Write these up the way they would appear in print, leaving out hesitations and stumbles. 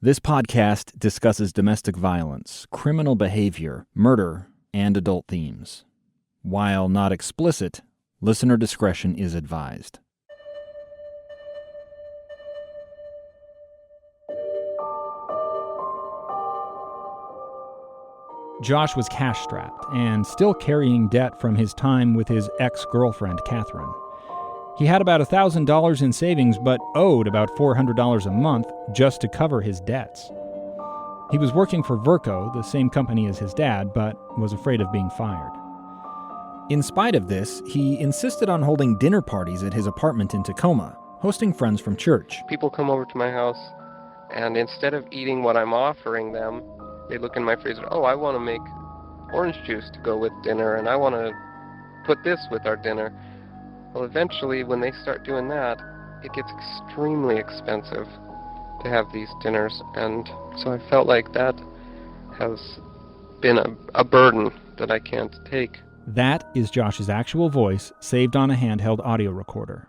This podcast discusses domestic violence, criminal behavior, murder, and adult themes. While not explicit, listener discretion is advised. Josh was cash-strapped and still carrying debt from his time with his ex-girlfriend, Catherine. He had about $1,000 in savings, but owed about $400 a month just to cover his debts. He was working for Verco, the same company as his dad, but was afraid of being fired. In spite of this, he insisted on holding dinner parties at his apartment in Tacoma, hosting friends from church. People come over to my house, and instead of eating what I'm offering them, they look in my freezer, oh, I want to make orange juice to go with dinner, and I want to put this with our dinner. Well, eventually, when they start doing that, it gets extremely expensive to have these dinners, and so I felt like that has been a burden that I can't take. That is Josh's actual voice, saved on a handheld audio recorder.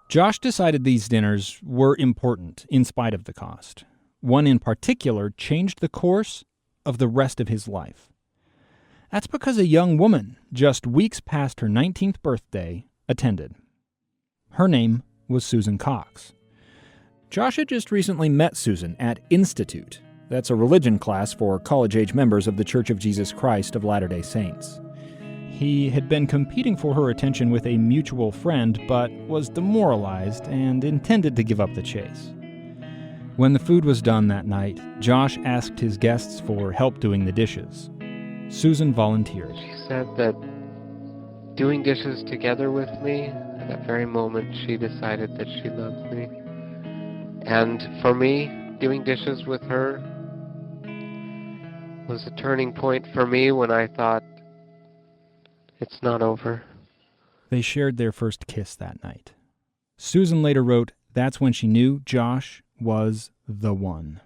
Josh decided these dinners were important, in spite of the cost. One in particular changed the course of the rest of his life. That's because a young woman, just weeks past her 19th birthday, attended. Her name was Susan Cox. Josh had just recently met Susan at Institute. That's a religion class for college-age members of the Church of Jesus Christ of Latter-day Saints. He had been competing for her attention with a mutual friend, but was demoralized and intended to give up the chase. When the food was done that night, Josh asked his guests for help doing the dishes. Susan volunteered. She said that doing dishes together with me, at that very moment she decided that she loved me. And for me, doing dishes with her was a turning point for me when I thought, it's not over. They shared their first kiss that night. Susan later wrote, that's when she knew Josh was the one.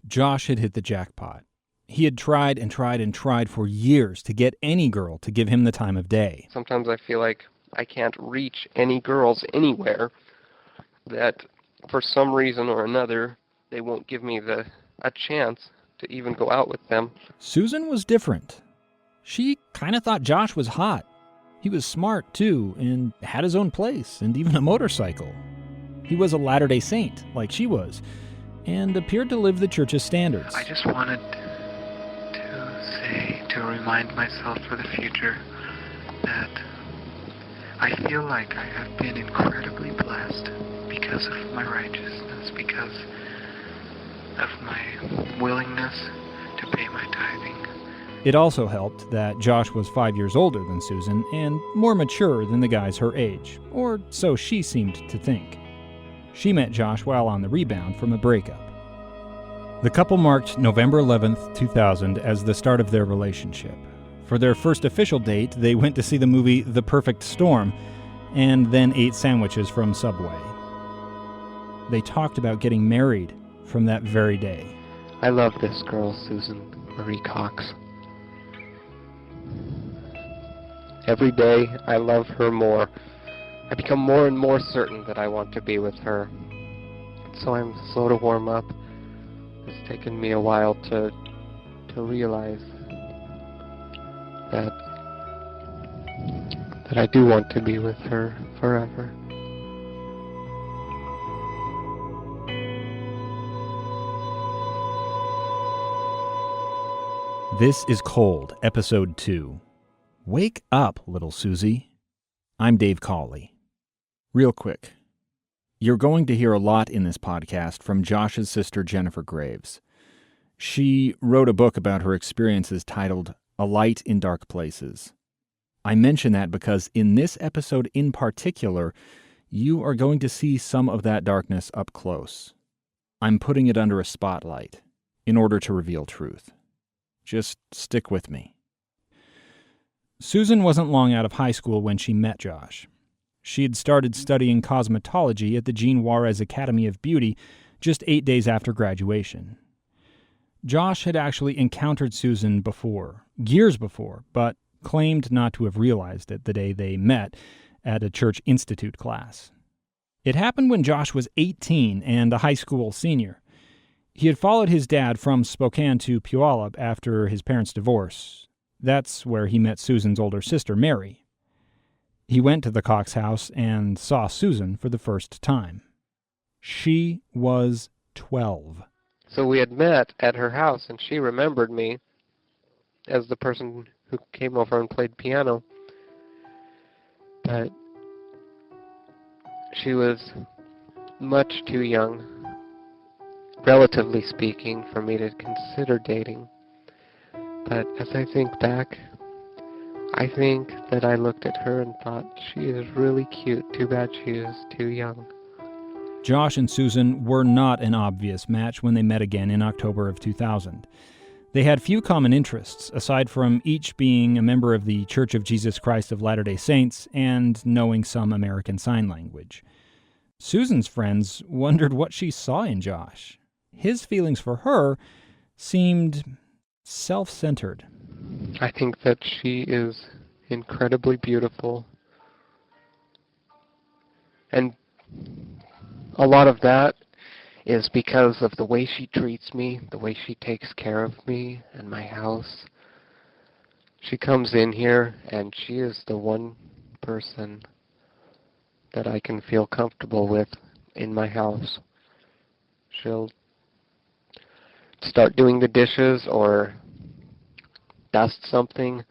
Josh had hit the jackpot. He had tried and tried and tried for years to get any girl to give him the time of day. Sometimes I feel like I can't reach any girls anywhere, that for some reason or another, they won't give me a chance to even go out with them. Susan was different. She kind of thought Josh was hot. He was smart, too, and had his own place, and even a motorcycle. He was a Latter-day Saint, like she was, and appeared to live the church's standards. I just wanted to remind myself for the future that I feel like I have been incredibly blessed because of my righteousness, because of my willingness to pay my tithing. It also helped that Josh was 5 years older than Susan and more mature than the guys her age, or so she seemed to think. She met Josh while on the rebound from a breakup. The couple marked November 11th, 2000 as the start of their relationship. For their first official date, they went to see the movie The Perfect Storm and then ate sandwiches from Subway. They talked about getting married from that very day. I love this girl, Susan Marie Cox. Every day, I love her more. I become more and more certain that I want to be with her. So I'm slow to warm up. It's taken me a while to realize that I do want to be with her forever. This is Cold, Episode 2. Wake up, little Susie. I'm Dave Cawley. Real quick, you're going to hear a lot in this podcast from Josh's sister, Jennifer Graves. She wrote a book about her experiences titled A Light in Dark Places. I mention that because in this episode in particular, you are going to see some of that darkness up close. I'm putting it under a spotlight in order to reveal truth. Just stick with me. Susan wasn't long out of high school when she met Josh. She had started studying cosmetology at the Jean Juarez Academy of Beauty just 8 days after graduation. Josh had actually encountered Susan before, years before, but claimed not to have realized it the day they met at a church institute class. It happened when Josh was 18 and a high school senior. He had followed his dad from Spokane to Puyallup after his parents' divorce. That's where he met Susan's older sister, Mary. He went to the Cox house and saw Susan for the first time. She was 12. So we had met at her house, and she remembered me as the person who came over and played piano. But she was much too young, relatively speaking, for me to consider dating. But as I think back, I think that I looked at her and thought, she is really cute. Too bad she is too young. Josh and Susan were not an obvious match when they met again in October of 2000. They had few common interests, aside from each being a member of the Church of Jesus Christ of Latter-day Saints and knowing some American Sign Language. Susan's friends wondered what she saw in Josh. His feelings for her seemed self-centered. I think that she is incredibly beautiful. And a lot of that is because of the way she treats me, the way she takes care of me and my house. She comes in here and she is the one person that I can feel comfortable with in my house. She'll start doing the dishes or dust something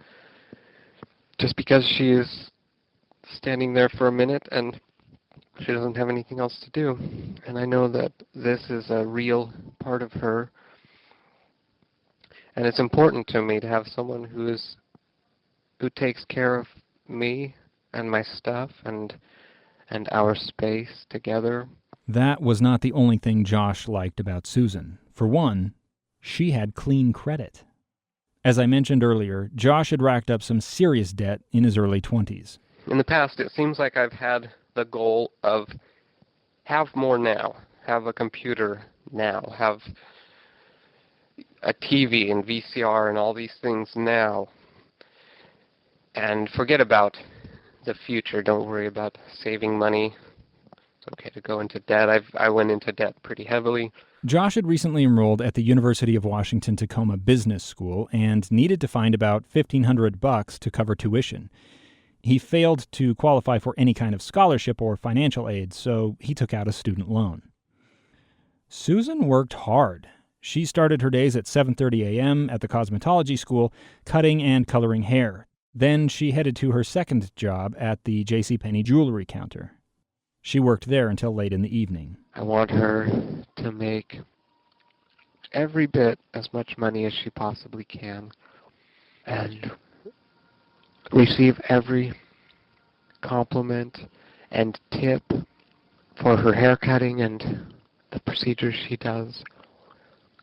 just because she is standing there for a minute and she doesn't have anything else to do. And I know that this is a real part of her. And it's important to me to have someone who takes care of me and my stuff and our space together. That was not the only thing Josh liked about Susan. For one, she had clean credit. As I mentioned earlier, Josh had racked up some serious debt in his early 20s. In the past, it seems like I've had the goal of have more now, have a computer now, have a TV and VCR and all these things now, and forget about the future. Don't worry about saving money. It's okay to go into debt. I went into debt pretty heavily. Josh had recently enrolled at the University of Washington Tacoma Business School and needed to find about $1,500 to cover tuition. He failed to qualify for any kind of scholarship or financial aid, so he took out a student loan. Susan worked hard. She started her days at 7:30 a.m. at the cosmetology school, cutting and coloring hair. Then she headed to her second job at the JCPenney jewelry counter. She worked there until late in the evening. I want her to make every bit as much money as she possibly can and receive every compliment and tip for her hair cutting and the procedures she does.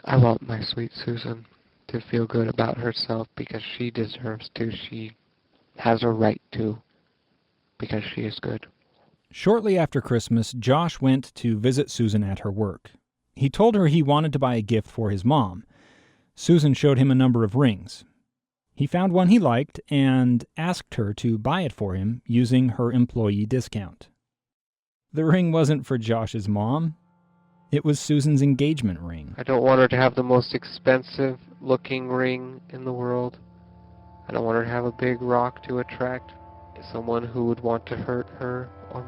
I want my sweet Susan to feel good about herself because she deserves to. She has a right to because she is good. Shortly after Christmas, Josh went to visit Susan at her work. He told her he wanted to buy a gift for his mom. Susan showed him a number of rings. He found one he liked and asked her to buy it for him using her employee discount. The ring wasn't for Josh's mom. It was Susan's engagement ring. I don't want her to have the most expensive looking ring in the world. I don't want her to have a big rock to attract someone who would want to hurt her or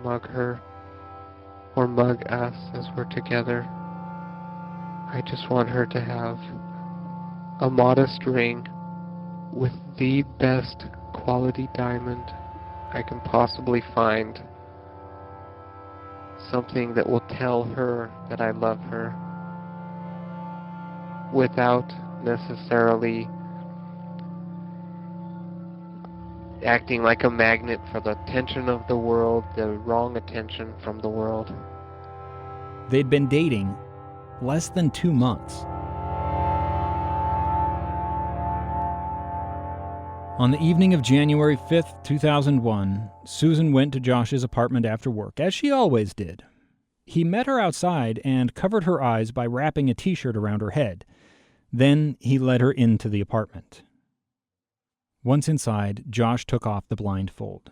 mug us as we're together. I just want her to have a modest ring with the best quality diamond I can possibly find. Something that will tell her that I love her without necessarily acting like a magnet for the attention of the world, the wrong attention from the world. They'd been dating less than 2 months. On the evening of January 5th, 2001, Susan went to Josh's apartment after work, as she always did. He met her outside and covered her eyes by wrapping a t-shirt around her head. Then he led her into the apartment. Once inside, Josh took off the blindfold.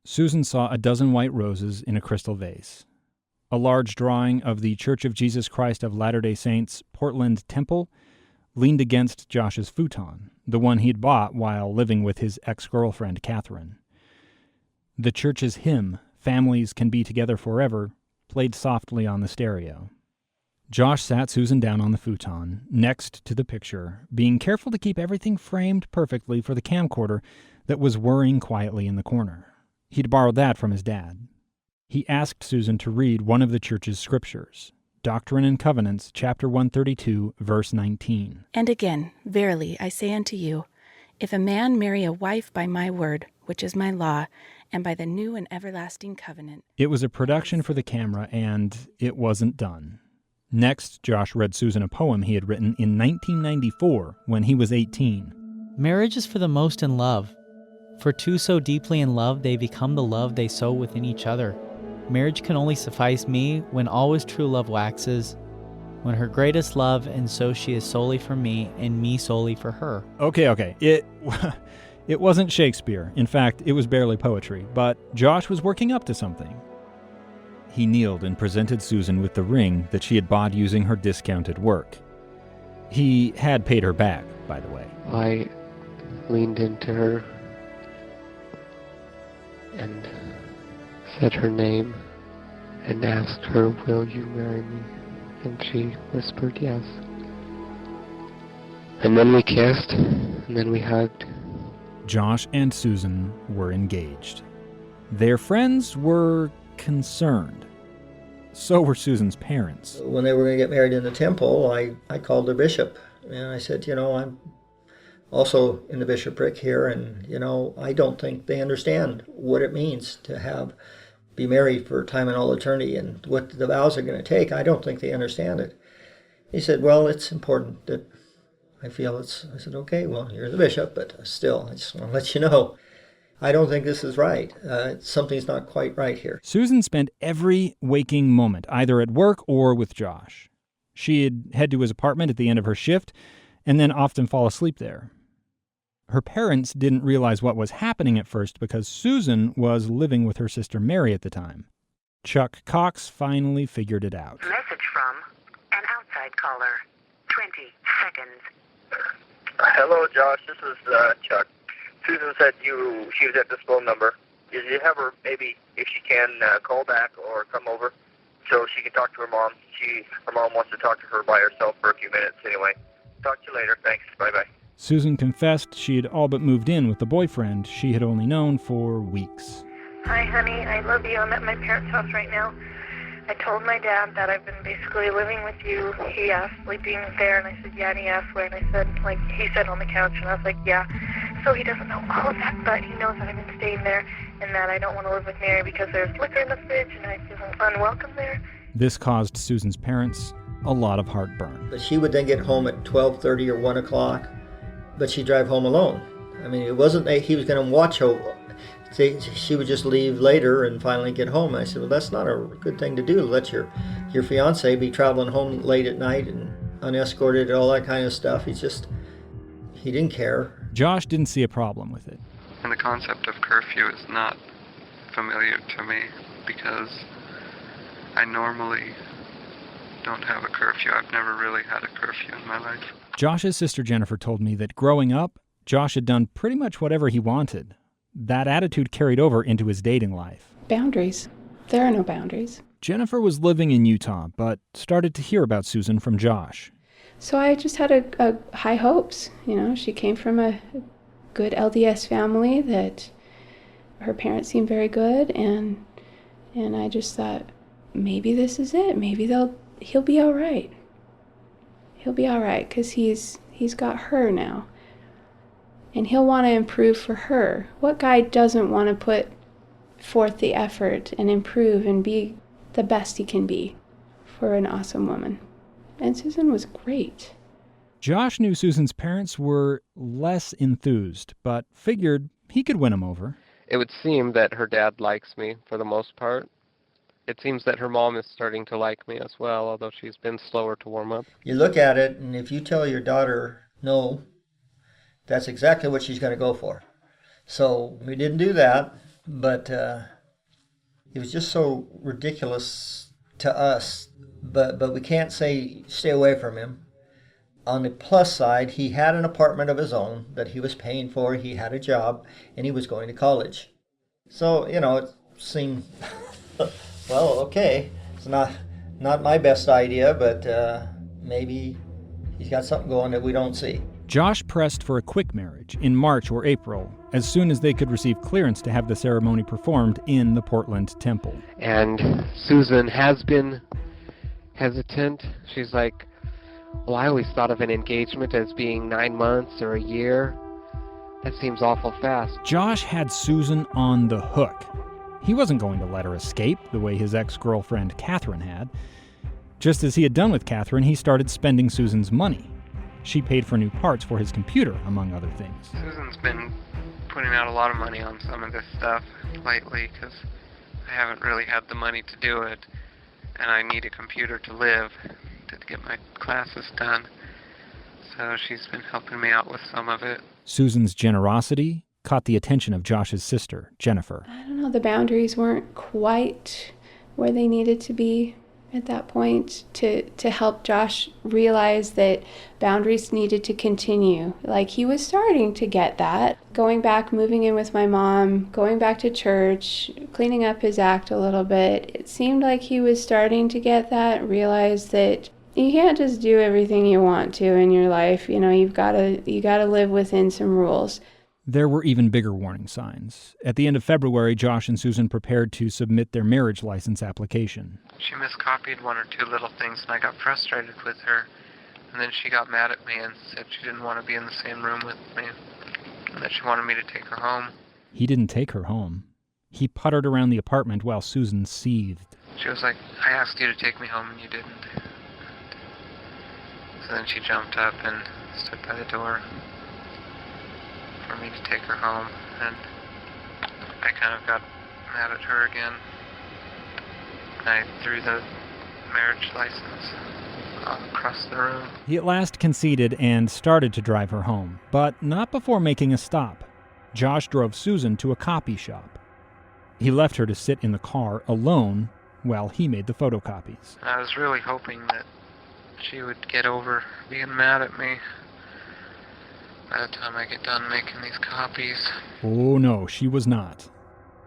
Susan saw a dozen white roses in a crystal vase. A large drawing of the Church of Jesus Christ of Latter-day Saints Portland Temple leaned against Josh's futon, the one he'd bought while living with his ex-girlfriend, Catherine. The church's hymn, Families Can Be Together Forever, played softly on the stereo. Josh sat Susan down on the futon, next to the picture, being careful to keep everything framed perfectly for the camcorder that was whirring quietly in the corner. He'd borrowed that from his dad. He asked Susan to read one of the church's scriptures, Doctrine and Covenants, chapter 132, verse 19. And again, verily, I say unto you, if a man marry a wife by my word, which is my law, and by the new and everlasting covenant. It was a production for the camera, and it wasn't done. Next, Josh read Susan a poem he had written in 1994 when he was 18. Marriage is for the most in love. For two so deeply in love, they become the love they sow within each other. Marriage can only suffice me when always true love waxes, when her greatest love, and so she is solely for me, and me solely for her. Okay. It wasn't Shakespeare. In fact, it was barely poetry, but Josh was working up to something. He kneeled and presented Susan with the ring that she had bought using her discounted work. He had paid her back, by the way. I leaned into her and said her name and asked her, "Will you marry me?" And she whispered yes. And then we kissed, and then we hugged. Josh and Susan were engaged. Their friends were concerned. So were Susan's parents. When they were going to get married in the temple, I called the bishop, and I said, I'm also in the bishopric here, and, I don't think they understand what it means to be married for time and all eternity and what the vows are going to take. I don't think they understand it. He said, well, it's important that I feel it's... I said, okay, well, you're the bishop, but still, I just want to let you know, I don't think this is right. Something's not quite right here. Susan spent every waking moment either at work or with Josh. She'd head to his apartment at the end of her shift and then often fall asleep there. Her parents didn't realize what was happening at first because Susan was living with her sister Mary at the time. Chuck Cox finally figured it out. Message from an outside caller. 20 seconds. Hello, Josh. This is Chuck. Susan said she was at this phone number. Did you have her, maybe, if she can, call back or come over so she can talk to her mom? Her mom wants to talk to her by herself for a few minutes anyway. Talk to you later. Thanks. Bye-bye. Susan confessed she had all but moved in with the boyfriend she had only known for weeks. Hi, honey. I love you. I'm at my parents' house right now. I told my dad that I've been basically living with you. He asked, sleeping there, and I said, yeah, and he asked where, and I said, he said on the couch, and I was like, yeah. So he doesn't know all of that, but he knows that I've been staying there, and that I don't want to live with Mary because there's liquor in the fridge, and I feel unwelcome there. This caused Susan's parents a lot of heartburn. But she would then get home at 12:30 or 1 o'clock, but she'd drive home alone. I mean, it wasn't that he was going to watch her. She would just leave later and finally get home. I said, well, that's not a good thing to do. Let your fiancé be traveling home late at night and unescorted and all that kind of stuff. He didn't care. Josh didn't see a problem with it. And the concept of curfew is not familiar to me because I normally don't have a curfew. I've never really had a curfew in my life. Josh's sister Jennifer told me that growing up, Josh had done pretty much whatever he wanted. That attitude carried over into his dating life. Boundaries. There are no boundaries. Jennifer was living in Utah, but started to hear about Susan from Josh. So I just had a high hopes. She came from a good LDS family that her parents seemed very good, and I just thought, maybe this is it. Maybe he'll be all right. He'll be all right because he's got her now. And he'll want to improve for her. What guy doesn't want to put forth the effort and improve and be the best he can be for an awesome woman? And Susan was great. Josh knew Susan's parents were less enthused, but figured he could win them over. It would seem that her dad likes me for the most part. It seems that her mom is starting to like me as well, although she's been slower to warm up. You look at it, and if you tell your daughter no, that's exactly what she's going to go for. So we didn't do that, but it was just so ridiculous to us, but we can't say stay away from him. On the plus side, he had an apartment of his own that he was paying for, he had a job, and he was going to college. So, it seemed, well, okay, it's not my best idea, but maybe he's got something going that we don't see. Josh pressed for a quick marriage in March or April, as soon as they could receive clearance to have the ceremony performed in the Portland temple. And Susan has been hesitant. She's like, well, I always thought of an engagement as being 9 months or a year. That seems awful fast. Josh had Susan on the hook. He wasn't going to let her escape the way his ex-girlfriend Catherine had. Just as he had done with Catherine, he started spending Susan's money. She paid for new parts for his computer, among other things. Susan's been putting out a lot of money on some of this stuff lately because I haven't really had the money to do it, and I need a computer to live, to get my classes done. So she's been helping me out with some of it. Susan's generosity caught the attention of Josh's sister, Jennifer. I don't know, the boundaries weren't quite where they needed to be at that point to help Josh realize that boundaries needed to continue. Like, he was starting to get that. Going back, moving in with my mom, going back to church, cleaning up his act a little bit. It seemed like he was starting to get that, realize that you can't just do everything you want to in your life. You gotta live within some rules. There were even bigger warning signs. At the end of February, Josh and Susan prepared to submit their marriage license application. She miscopied one or two little things, and I got frustrated with her. And then she got mad at me and said she didn't want to be in the same room with me, and that she wanted me to take her home. He didn't take her home. He puttered around the apartment while Susan seethed. She was like, I asked you to take me home, and you didn't. So then she jumped up and stood by the door for me to take her home, and I kind of got mad at her again. I threw the marriage license across the room. He at last conceded and started to drive her home, but not before making a stop. Josh drove Susan to a copy shop. He left her to sit in the car alone while he made the photocopies. I was really hoping that she would get over being mad at me by the time I get done making these copies. Oh no, she was not.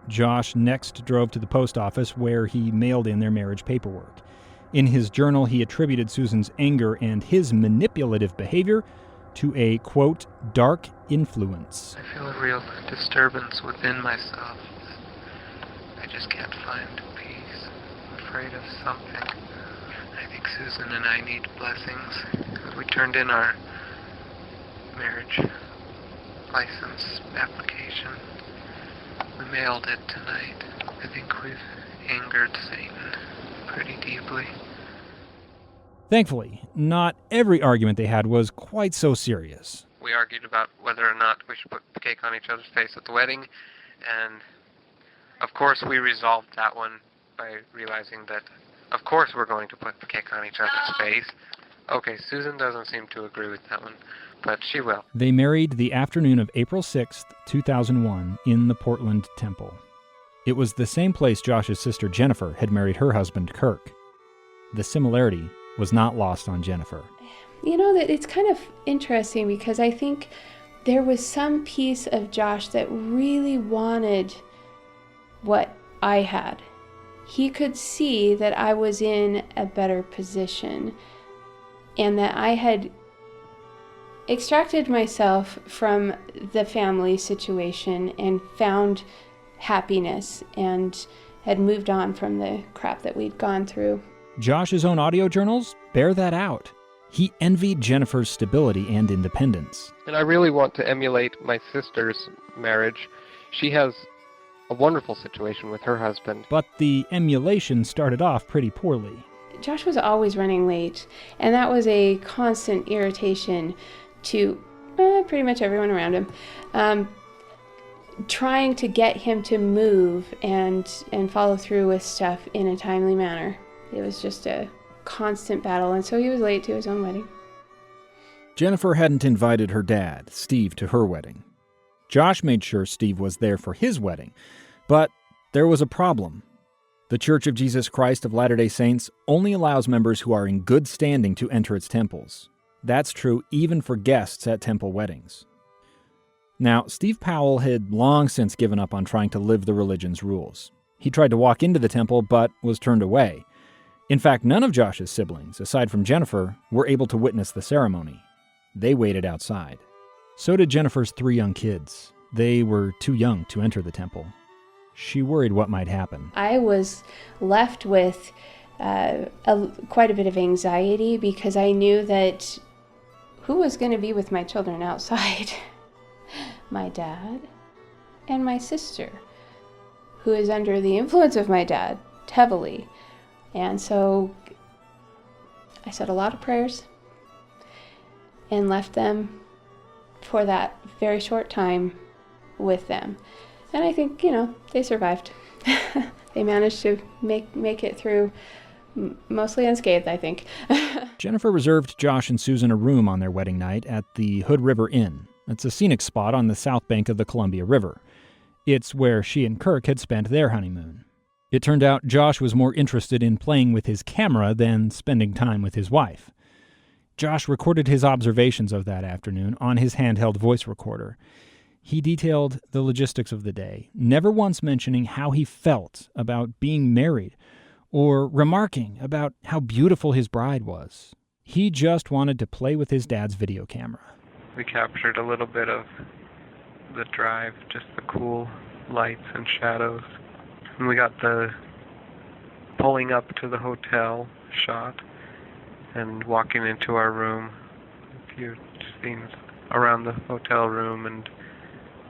Josh next drove to the post office where he mailed in their marriage paperwork. In his journal, he attributed Susan's anger and his manipulative behavior to a, quote, dark influence. I feel a real disturbance within myself. I just can't find peace. I'm afraid of something. I think Susan and I need blessings. We turned in our marriage license application. We mailed it tonight. I think we've angered Satan pretty deeply. Thankfully, not every argument they had was quite so serious. We argued about whether or not we should put the cake on each other's face at the wedding, and of course we resolved that one by realizing that of course we're going to put the cake on each other's face. Okay, Susan doesn't seem to agree with that one, but she will. They married the afternoon of April 6th, 2001, in the Portland Temple. It was the same place Josh's sister Jennifer had married her husband, Kirk. The similarity was not lost on Jennifer. That it's kind of interesting because I think there was some piece of Josh that really wanted what I had. He could see that I was in a better position and that I had extracted myself from the family situation and found happiness and had moved on from the crap that we'd gone through. Josh's own audio journals bear that out. He envied Jennifer's stability and independence. And I really want to emulate my sister's marriage. She has a wonderful situation with her husband. But the emulation started off pretty poorly. Josh was always running late, and that was a constant irritation to pretty much everyone around him. Trying to get him to move and follow through with stuff in a timely manner. It was just a constant battle, and so he was late to his own wedding. Jennifer hadn't invited her dad, Steve, to her wedding. Josh made sure Steve was there for his wedding, but there was a problem. The Church of Jesus Christ of Latter-day Saints only allows members who are in good standing to enter its temples. That's true even for guests at temple weddings. Now, Steve Powell had long since given up on trying to live the religion's rules. He tried to walk into the temple, but was turned away. In fact, none of Josh's siblings, aside from Jennifer, were able to witness the ceremony. They waited outside. So did Jennifer's 3 young kids. They were too young to enter the temple. She worried what might happen. I was left with quite a bit of anxiety because I knew that who was going to be with my children outside? My dad and my sister, who is under the influence of my dad heavily. And so I said a lot of prayers and left them for that very short time with them. And I think, they survived. They managed to make it through mostly unscathed, I think. Jennifer reserved Josh and Susan a room on their wedding night at the Hood River Inn. It's a scenic spot on the south bank of the Columbia River. It's where she and Kirk had spent their honeymoon. It turned out Josh was more interested in playing with his camera than spending time with his wife. Josh recorded his observations of that afternoon on his handheld voice recorder. He detailed the logistics of the day, never once mentioning how he felt about being married or remarking about how beautiful his bride was. He just wanted to play with his dad's video camera. We captured a little bit of the drive, just the cool lights and shadows. And we got the pulling up to the hotel shot and walking into our room. A few scenes around the hotel room and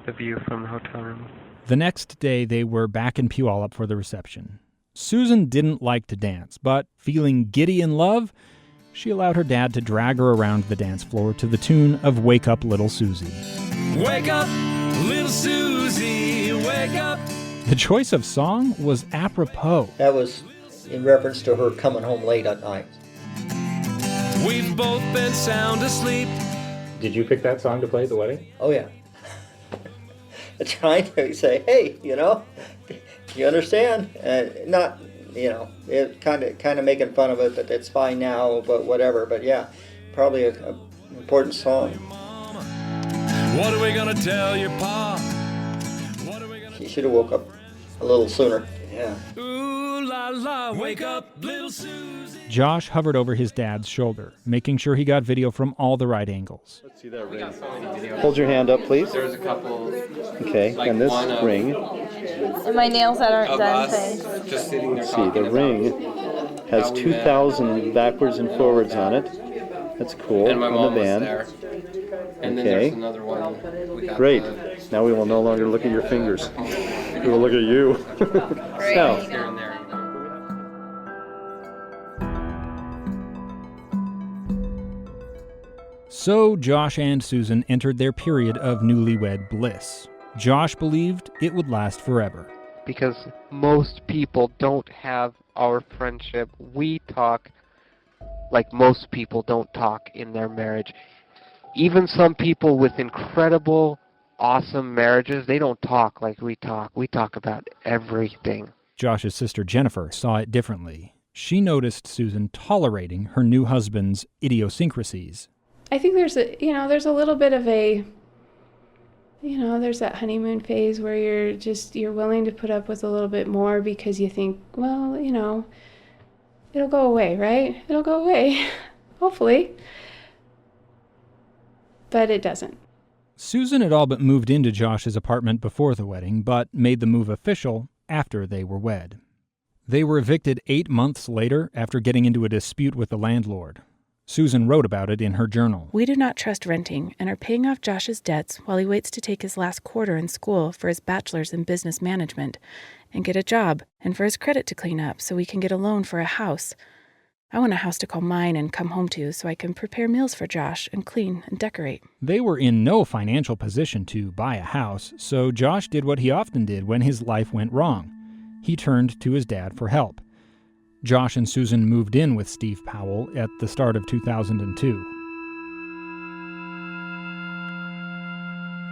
the view from the hotel room. The next day, they were back in Puyallup for the reception. Susan didn't like to dance, but feeling giddy in love, she allowed her dad to drag her around the dance floor to the tune of Wake Up Little Susie. Wake up, little Susie, wake up. The choice of song was apropos. That was in reference to her coming home late at night. We've both been sound asleep. Did you pick that song to play at the wedding? Oh, yeah. Trying to say, hey, you understand? Not, it kind of making fun of it, that it's fine now, but whatever. But yeah, probably an important song. What are we gonna tell your pa? She should have woke up a little sooner. Yeah. Ooh la la, wake up, little Susie. Josh hovered over his dad's shoulder, making sure he got video from all the right angles. Let's see that ring. Hold your hand up, please. There's a couple. Okay, and this ring. And my nails that aren't done. Just sitting there. See, the ring has 2,000 backwards and forwards on it. That's cool. And my mom on the band. was there. And then Okay. there's another one. Great. Now we will no longer look at your fingers. We will look at you. Now, Here and there. So Josh and Susan entered their period of newlywed bliss. Josh believed it would last forever. Because most people don't have our friendship. We talk like most people don't talk in their marriage. Even some people with incredible, awesome marriages, they don't talk like we talk. We talk about everything. Josh's sister Jennifer saw it differently. She noticed Susan tolerating her new husband's idiosyncrasies. I think there's a little bit of a, there's that honeymoon phase where you're willing to put up with a little bit more because you think, well, it'll go away, right? It'll go away, hopefully. But it doesn't. Susan had all but moved into Josh's apartment before the wedding, but made the move official after they were wed. They were evicted 8 months later after getting into a dispute with the landlord. Susan wrote about it in her journal. We do not trust renting and are paying off Josh's debts while he waits to take his last quarter in school for his bachelor's in business management and get a job, and for his credit to clean up so we can get a loan for a house. I want a house to call mine and come home to so I can prepare meals for Josh and clean and decorate. They were in no financial position to buy a house, so Josh did what he often did when his life went wrong. He turned to his dad for help. Josh and Susan moved in with Steve Powell at the start of 2002.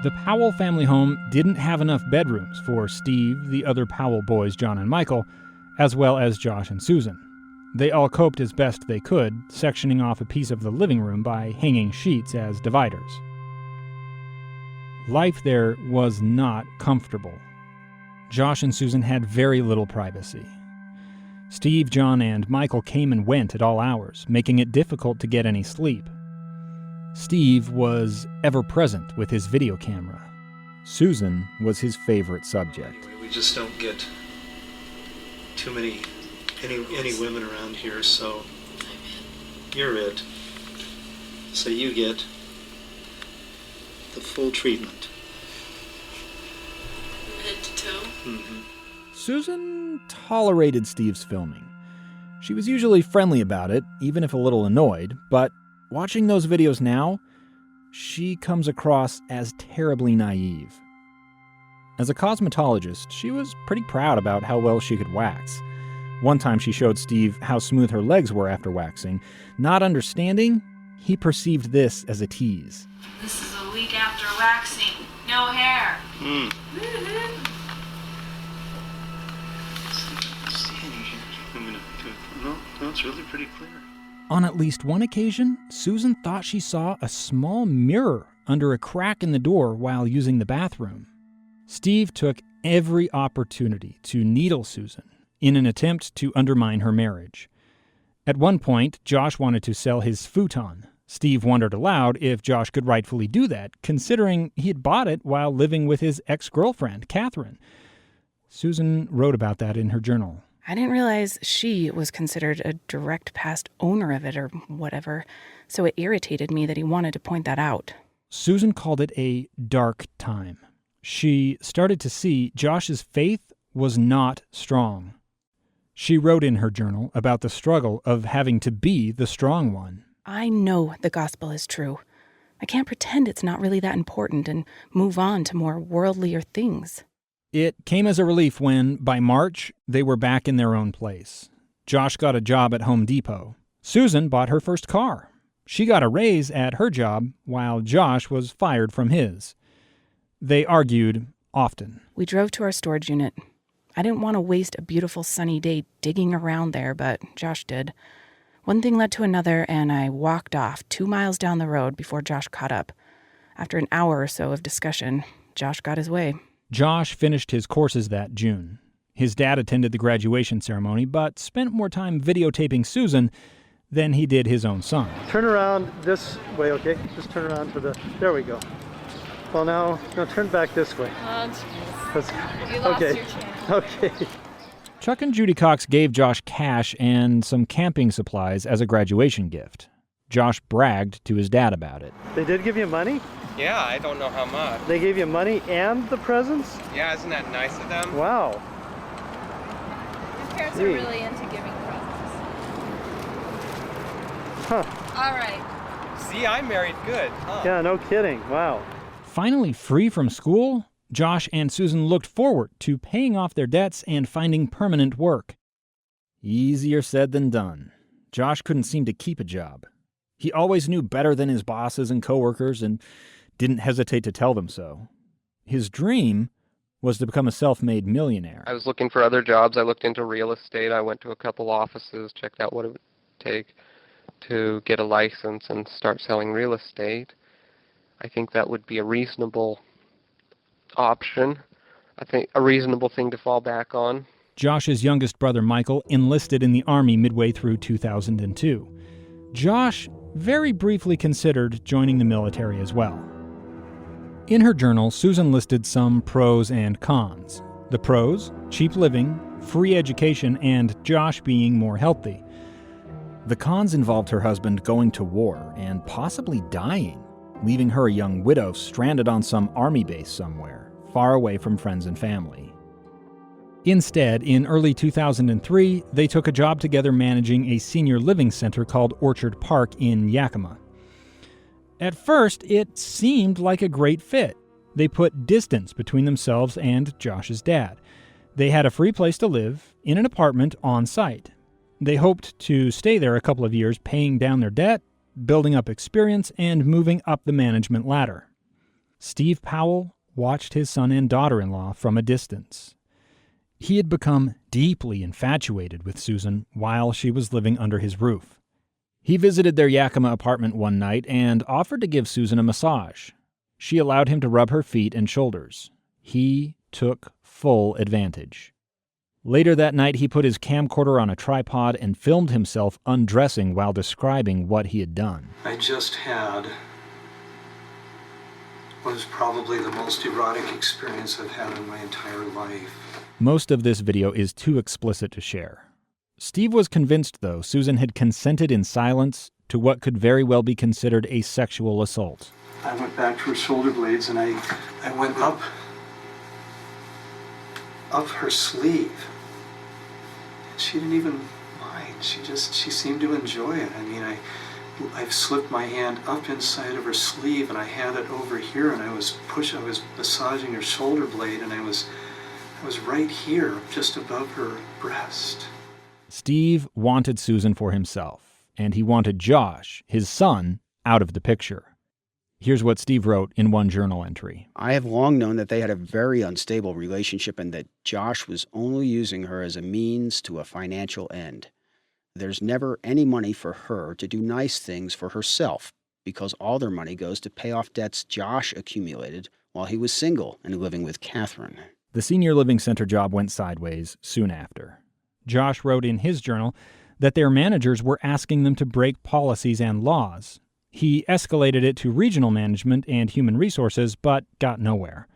The Powell family home didn't have enough bedrooms for Steve, the other Powell boys, John and Michael, as well as Josh and Susan. They all coped as best they could, sectioning off a piece of the living room by hanging sheets as dividers. Life there was not comfortable. Josh and Susan had very little privacy. Steve, John, and Michael came and went at all hours, making it difficult to get any sleep. Steve was ever present with his video camera. Susan was his favorite subject. We just don't get too many any women around here, so you're it. So you get the full treatment. Head to toe? Mm-hmm. Susan tolerated Steve's filming. She was usually friendly about it, even if a little annoyed, but watching those videos now, she comes across as terribly naive. As a cosmetologist, she was pretty proud about how well she could wax. One time she showed Steve how smooth her legs were after waxing. Not understanding, he perceived this as a tease. This is a week after waxing. No hair. No, it's really pretty clear. On at least one occasion, Susan thought she saw a small mirror under a crack in the door while using the bathroom. Steve took every opportunity to needle Susan in an attempt to undermine her marriage. At one point, Josh wanted to sell his futon. Steve wondered aloud if Josh could rightfully do that, considering he had bought it while living with his ex-girlfriend, Catherine. Susan wrote about that in her journal. I didn't realize she was considered a direct past owner of it or whatever, so it irritated me that he wanted to point that out. Susan called it a dark time. She started to see Josh's faith was not strong. She wrote in her journal about the struggle of having to be the strong one. I know the gospel is true. I can't pretend it's not really that important and move on to more worldlier things. It came as a relief when, by March, they were back in their own place. Josh got a job at Home Depot. Susan bought her first car. She got a raise at her job while Josh was fired from his. They argued often. We drove to our storage unit. I didn't want to waste a beautiful sunny day digging around there, but Josh did. One thing led to another, and I walked off 2 miles down the road before Josh caught up. After an hour or so of discussion, Josh got his way. Josh finished his courses that June. His dad attended the graduation ceremony, but spent more time videotaping Susan than he did his own son. Turn around this way, okay? Just turn around to the... There we go. Well, now turn back this way. You lost okay. your chance. Okay. Chuck and Judy Cox gave Josh cash and some camping supplies as a graduation gift. Josh bragged to his dad about it. They did give you money? Yeah, I don't know how much. They gave you money and the presents? Yeah, isn't that nice of them? Wow. His parents are really into giving presents. Huh. All right. See, I married good, huh? Yeah, no kidding. Wow. Finally free from school, Josh and Susan looked forward to paying off their debts and finding permanent work. Easier said than done. Josh couldn't seem to keep a job. He always knew better than his bosses and coworkers and didn't hesitate to tell them so. His dream was to become a self-made millionaire. I was looking for other jobs. I looked into real estate. I went to a couple offices, checked out what it would take to get a license and start selling real estate. I think that would be a reasonable option. I think a reasonable thing to fall back on. Josh's youngest brother, Michael, enlisted in the Army midway through 2002. Josh very briefly considered joining the military as well. In her journal, Susan listed some pros and cons. The pros: cheap living, free education, and Josh being more healthy. The cons involved her husband going to war and possibly dying, leaving her a young widow stranded on some army base somewhere, far away from friends and family. Instead, in early 2003, they took a job together managing a senior living center called Orchard Park in Yakima. At first, it seemed like a great fit. They put distance between themselves and Josh's dad. They had a free place to live, in an apartment on site. They hoped to stay there a couple of years, paying down their debt, building up experience, and moving up the management ladder. Steve Powell watched his son and daughter-in-law from a distance. He had become deeply infatuated with Susan while she was living under his roof. He visited their Yakima apartment one night and offered to give Susan a massage. She allowed him to rub her feet and shoulders. He took full advantage. Later that night, he put his camcorder on a tripod and filmed himself undressing while describing what he had done. I just had what was probably the most erotic experience I've had in my entire life. Most of this video is too explicit to share. Steve was convinced, though, Susan had consented in silence to what could very well be considered a sexual assault. I went back to her shoulder blades and I went up her sleeve. She didn't even mind. She seemed to enjoy it. I mean, I slipped my hand up inside of her sleeve and I had it over here and I was massaging her shoulder blade and I was right here, just above her breast. Steve wanted Susan for himself, and he wanted Josh, his son, out of the picture. Here's what Steve wrote in one journal entry. I have long known that they had a very unstable relationship and that Josh was only using her as a means to a financial end. There's never any money for her to do nice things for herself because all their money goes to pay off debts Josh accumulated while he was single and living with Catherine. The senior living center job went sideways soon after. Josh wrote in his journal that their managers were asking them to break policies and laws. He escalated it to regional management and human resources, but got nowhere.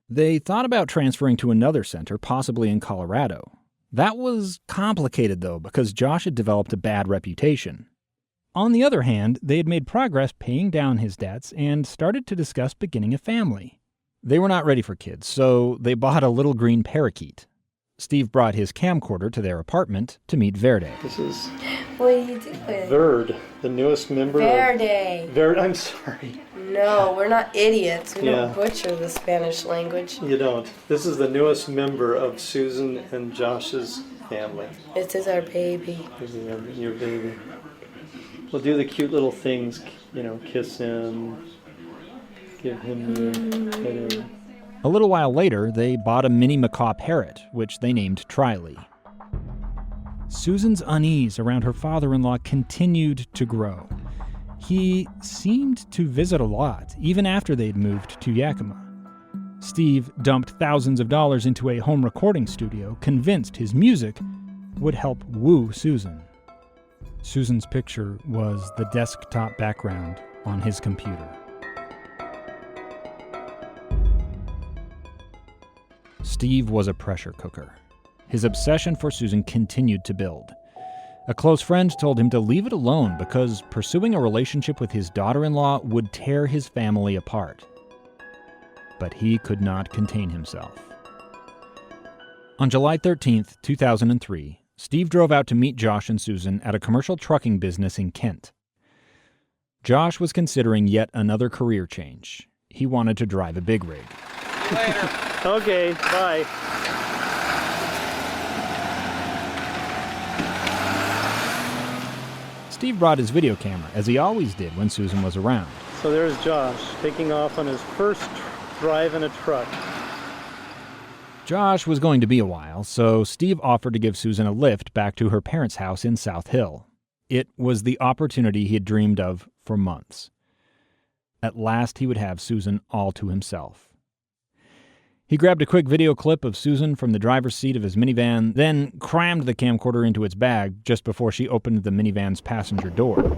They thought about transferring to another center, possibly in Colorado. That was complicated, though, because Josh had developed a bad reputation. On the other hand, they had made progress paying down his debts and started to discuss beginning a family. They were not ready for kids, so they bought a little green parakeet. Steve brought his camcorder to their apartment to meet Verde. This is... What are you doing? Verde, the newest member Verde. Verde, I'm sorry. No, we're not idiots. We don't butcher the Spanish language. You don't. This is the newest member of Susan and Josh's family. This is our baby. This is your baby. We'll do the cute little things, kiss him, give him your... A little while later, they bought a mini macaw parrot, which they named Triley. Susan's unease around her father-in-law continued to grow. He seemed to visit a lot, even after they'd moved to Yakima. Steve dumped thousands of dollars into a home recording studio, convinced his music would help woo Susan. Susan's picture was the desktop background on his computer. Steve was a pressure cooker. His obsession for Susan continued to build. A close friend told him to leave it alone because pursuing a relationship with his daughter-in-law would tear his family apart. But he could not contain himself. On July 13th, 2003, Steve drove out to meet Josh and Susan at a commercial trucking business in Kent. Josh was considering yet another career change. He wanted to drive a big rig. See you later. Okay, bye. Steve brought his video camera, as he always did when Susan was around. So there's Josh, taking off on his first drive in a truck. Josh was going to be a while, so Steve offered to give Susan a lift back to her parents' house in South Hill. It was the opportunity he had dreamed of for months. At last he would have Susan all to himself. He grabbed a quick video clip of Susan from the driver's seat of his minivan, then crammed the camcorder into its bag just before she opened the minivan's passenger door.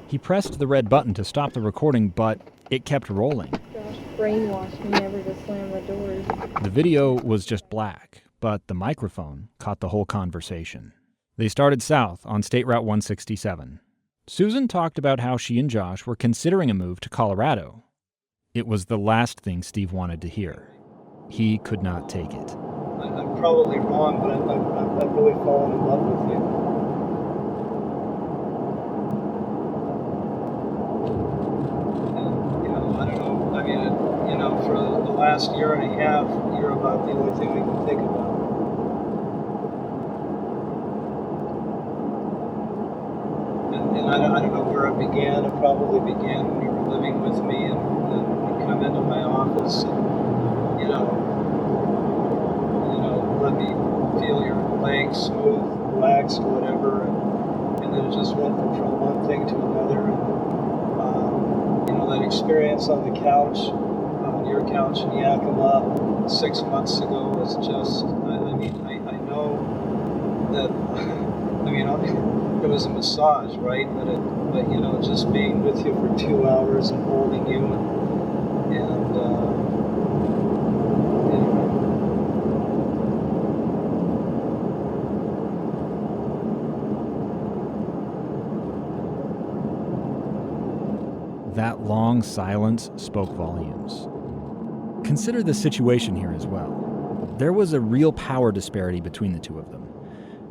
He pressed the red button to stop the recording, but it kept rolling. Josh brainwashed me never to slam the doors. The video was just black, but the microphone caught the whole conversation. They started south on State Route 167. Susan talked about how she and Josh were considering a move to Colorado. It was the last thing Steve wanted to hear. He could not take it. I'm probably wrong, but I've really fallen in love with you. And, I don't know. I mean, for the last year and a half, you're about the only thing we can think about. And I don't know where it began. It probably began when you were living with me and you come into my office and, let me feel your legs smooth, relaxed, whatever, and then it just went from one thing to another. And, that experience on the couch, on your couch in Yakima 6 months ago was just, I know that, it was a massage, right? But just being with you for 2 hours and holding you and anyway. That long silence spoke volumes. Consider the situation here as well. There was a real power disparity between the two of them.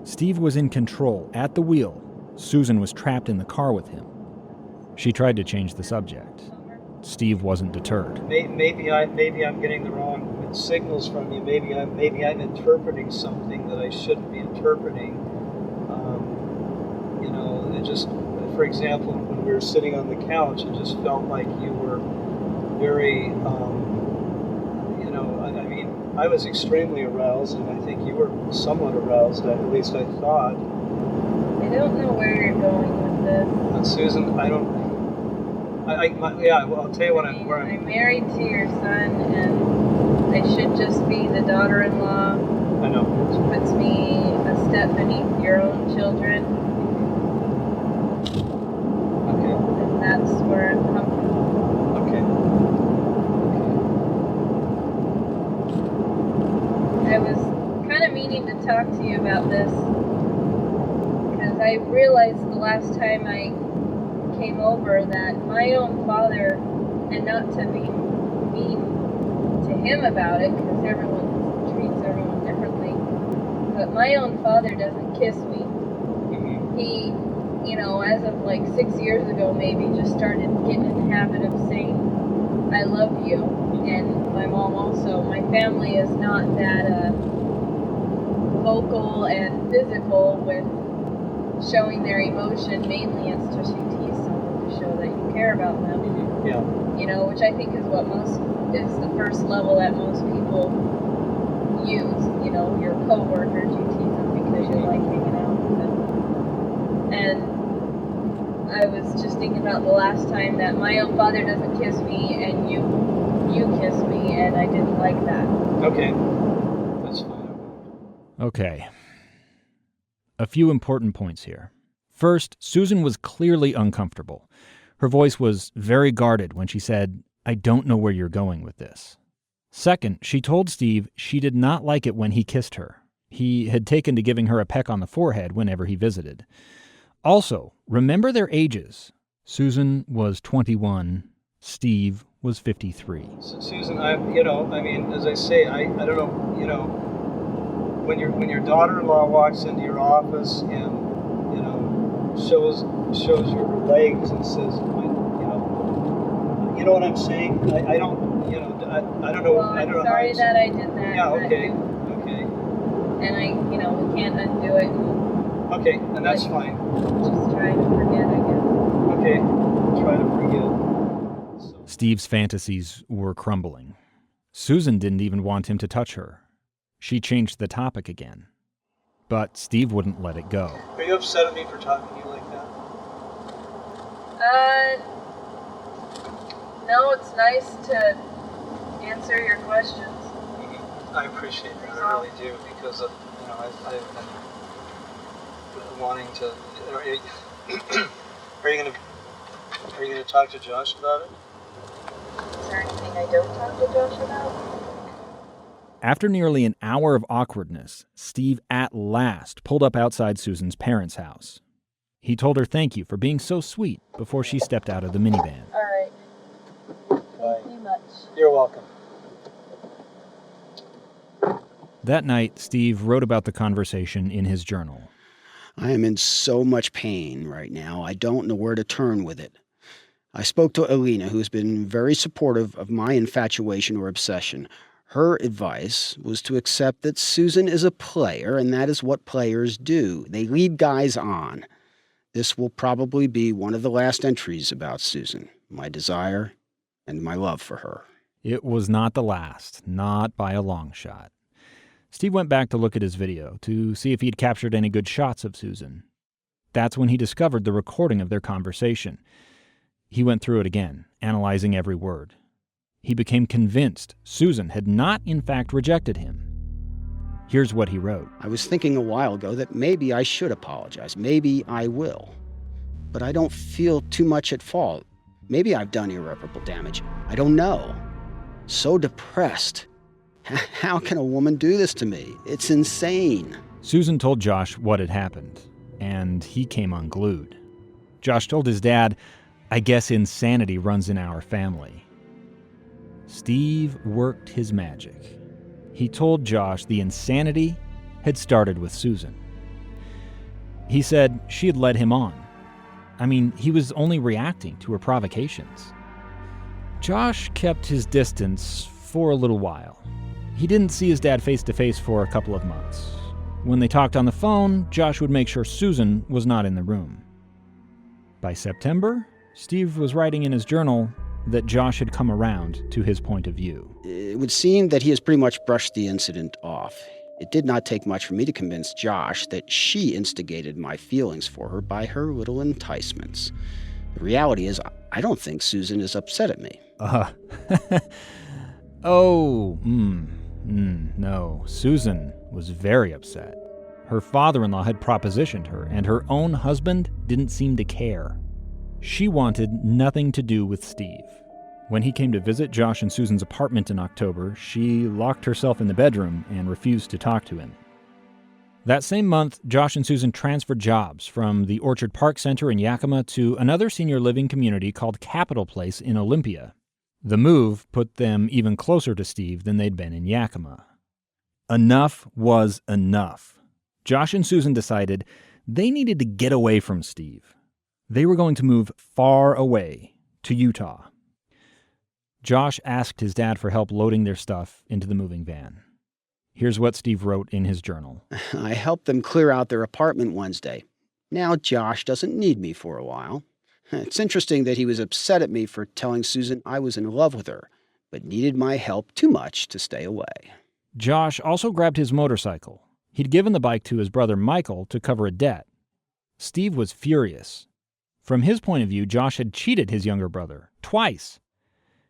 Steve was in control, at the wheel. Susan was trapped in the car with him. She tried to change the subject. Steve wasn't deterred. Maybe I'm getting the wrong signals from you. Maybe I'm interpreting something that I shouldn't be interpreting. It just, for example, when we were sitting on the couch, it just felt like you were very, I was extremely aroused, and I think you were somewhat aroused, at least I thought. I don't know where you're going with this. And Susan, I'll tell you where I'm married to your son, and I should just be the daughter-in-law. I know. Which puts me a step beneath your own children. Okay. And that's where I'm comfortable. Okay. I was kind of meaning to talk to you about this because I realized the last time I came over that my own father, and not to be mean to him about it because everyone treats everyone differently, but my own father doesn't kiss me. He, as of like 6 years ago maybe, just started getting in the habit of saying, I love you, and my mom also. My family is not that vocal and physical with showing their emotion. Mainly it's just you tease someone to show that you care about them. Yeah. Which I think is what is the first level that most people use. Your coworkers, you tease them because you like hanging out with them. And I was just thinking about the last time that my own father doesn't kiss me and you kiss me, and I didn't like that. Okay. That's fine. Okay. A few important points here. First, Susan was clearly uncomfortable. Her voice was very guarded when she said, I don't know where you're going with this. Second, she told Steve she did not like it when he kissed her. He had taken to giving her a peck on the forehead whenever he visited. Also, remember their ages. Susan was 21, Steve was 53. Susan, as I say, I don't know, when your daughter-in-law walks into your office and, shows your legs and says, you know what I'm saying? I don't, I don't know. Well, I'm sorry that I did that. Yeah, okay. And we can't undo it. Okay, and that's fine. Just try to forget, I guess. Okay, try to forget. Steve's fantasies were crumbling. Susan didn't even want him to touch her. She changed the topic again. But Steve wouldn't let it go. Are you upset at me for talking to you like that? No, it's nice to answer your questions. I appreciate that, I really do, because I've been wanting to. Are you gonna talk to Josh about it? Is there anything I don't talk to Josh about? After nearly an hour of awkwardness, Steve at last pulled up outside Susan's parents' house. He told her thank you for being so sweet before she stepped out of the minivan. All right. Thank you much. You're welcome. That night, Steve wrote about the conversation in his journal. I am in so much pain right now, I don't know where to turn with it. I spoke to Alina, who's been very supportive of my infatuation or obsession. Her advice was to accept that Susan is a player, and that is what players do. They lead guys on. This will probably be one of the last entries about Susan, my desire and my love for her. It was not the last, not by a long shot. Steve went back to look at his video to see if he'd captured any good shots of Susan. That's when he discovered the recording of their conversation. He went through it again, analyzing every word. He became convinced Susan had not, in fact, rejected him. Here's what he wrote. I was thinking a while ago that maybe I should apologize. Maybe I will. But I don't feel too much at fault. Maybe I've done irreparable damage. I don't know. So depressed. How can a woman do this to me? It's insane. Susan told Josh what had happened, and he came unglued. Josh told his dad, I guess insanity runs in our family. Steve worked his magic. He told Josh the insanity had started with Susan. He said she had led him on. I mean, he was only reacting to her provocations. Josh kept his distance for a little while. He didn't see his dad face to face for a couple of months. When they talked on the phone, Josh would make sure Susan was not in the room. By September, Steve was writing in his journal that Josh had come around to his point of view. It would seem that he has pretty much brushed the incident off. It did not take much for me to convince Josh that she instigated my feelings for her by her little enticements. The reality is, I don't think Susan is upset at me. No. Susan was very upset. Her father-in-law had propositioned her, and her own husband didn't seem to care. She wanted nothing to do with Steve. When he came to visit Josh and Susan's apartment in October, she locked herself in the bedroom and refused to talk to him. That same month, Josh and Susan transferred jobs from the Orchard Park Center in Yakima to another senior living community called Capitol Place in Olympia. The move put them even closer to Steve than they'd been in Yakima. Enough was enough. Josh and Susan decided they needed to get away from Steve. They were going to move far away, to Utah. Josh asked his dad for help loading their stuff into the moving van. Here's what Steve wrote in his journal. I helped them clear out their apartment Wednesday. Now Josh doesn't need me for a while. It's interesting that he was upset at me for telling Susan I was in love with her, but needed my help too much to stay away. Josh also grabbed his motorcycle. He'd given the bike to his brother Michael to cover a debt. Steve was furious. From his point of view, Josh had cheated his younger brother twice.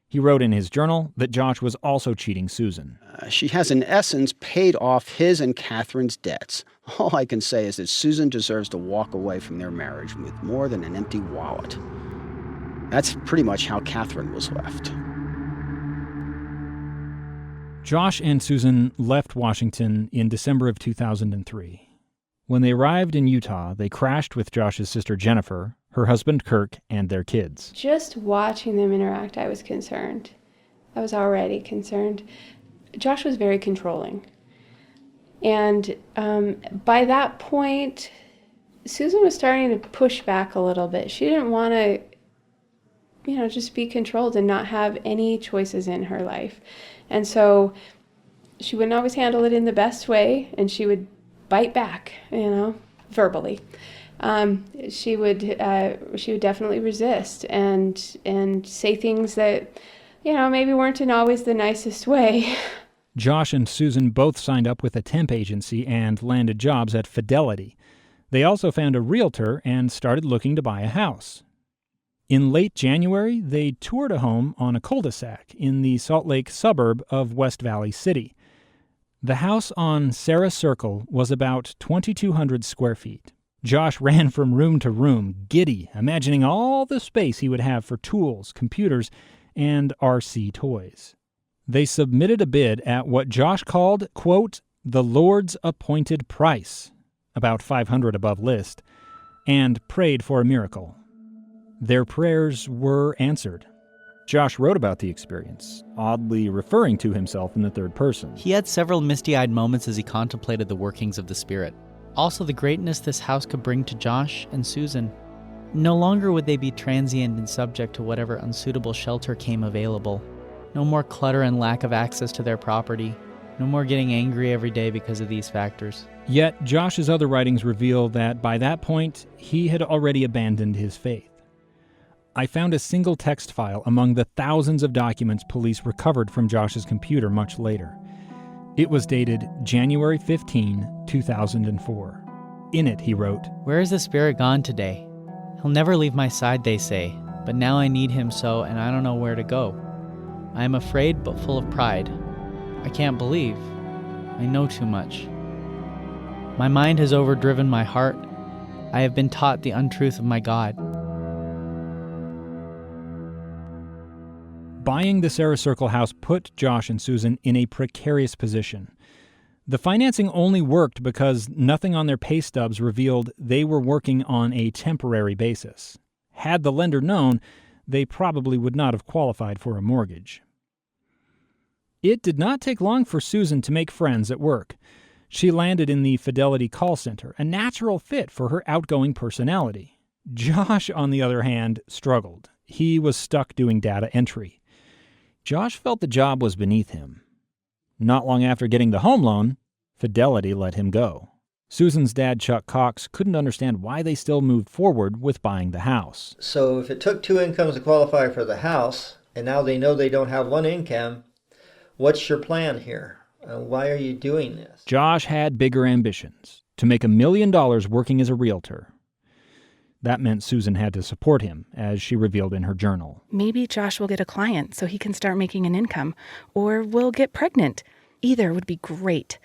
He wrote in his journal that Josh was also cheating Susan. She has, in essence, paid off his and Catherine's debts. All I can say is that Susan deserves to walk away from their marriage with more than an empty wallet. That's pretty much how Catherine was left. Josh and Susan left Washington in December of 2003. When they arrived in Utah, they crashed with Josh's sister Jennifer, her husband Kirk, and their kids. Just watching them interact, I was concerned. I was already concerned. Josh was very controlling. And by that point, Susan was starting to push back a little bit. She didn't want to, just be controlled and not have any choices in her life. And so she wouldn't always handle it in the best way, and she would bite back, verbally. She would definitely resist and say things that, maybe weren't in always the nicest way. Josh and Susan both signed up with a temp agency and landed jobs at Fidelity. They also found a realtor and started looking to buy a house. In late January, they toured a home on a cul-de-sac in the Salt Lake suburb of West Valley City. The house on Sarah Circle was about 2,200 square feet. Josh ran from room to room, giddy, imagining all the space he would have for tools, computers, and RC toys. They submitted a bid at what Josh called, quote, the Lord's appointed price, about $500 above list, and prayed for a miracle. Their prayers were answered. Josh wrote about the experience, oddly referring to himself in the third person. He had several misty-eyed moments as he contemplated the workings of the Spirit. Also the greatness this house could bring to Josh and Susan. No longer would they be transient and subject to whatever unsuitable shelter came available. No more clutter and lack of access to their property. No more getting angry every day because of these factors. Yet Josh's other writings reveal that by that point, he had already abandoned his faith. I found a single text file among the thousands of documents police recovered from Josh's computer much later. It was dated January 15, 2004. In it, he wrote, "Where is the spirit gone today? He'll never leave my side, they say, but now I need him so, and I don't know where to go. I am afraid but full of pride. I can't believe. I know too much. My mind has overdriven my heart. I have been taught the untruth of my God." Buying the Sarah Circle house put Josh and Susan in a precarious position. The financing only worked because nothing on their pay stubs revealed they were working on a temporary basis. Had the lender known, they probably would not have qualified for a mortgage. It did not take long for Susan to make friends at work. She landed in the Fidelity call center, a natural fit for her outgoing personality. Josh, on the other hand, struggled. He was stuck doing data entry. Josh felt the job was beneath him. Not long after getting the home loan, Fidelity let him go. Susan's dad, Chuck Cox, couldn't understand why they still moved forward with buying the house. So if it took 2 incomes to qualify for the house, and now they know they don't have 1 income, what's your plan here? Why are you doing this? Josh had bigger ambitions, to make $1 million working as a realtor. That meant Susan had to support him, as she revealed in her journal. Maybe Josh will get a client so he can start making an income, or we'll get pregnant. Either would be great.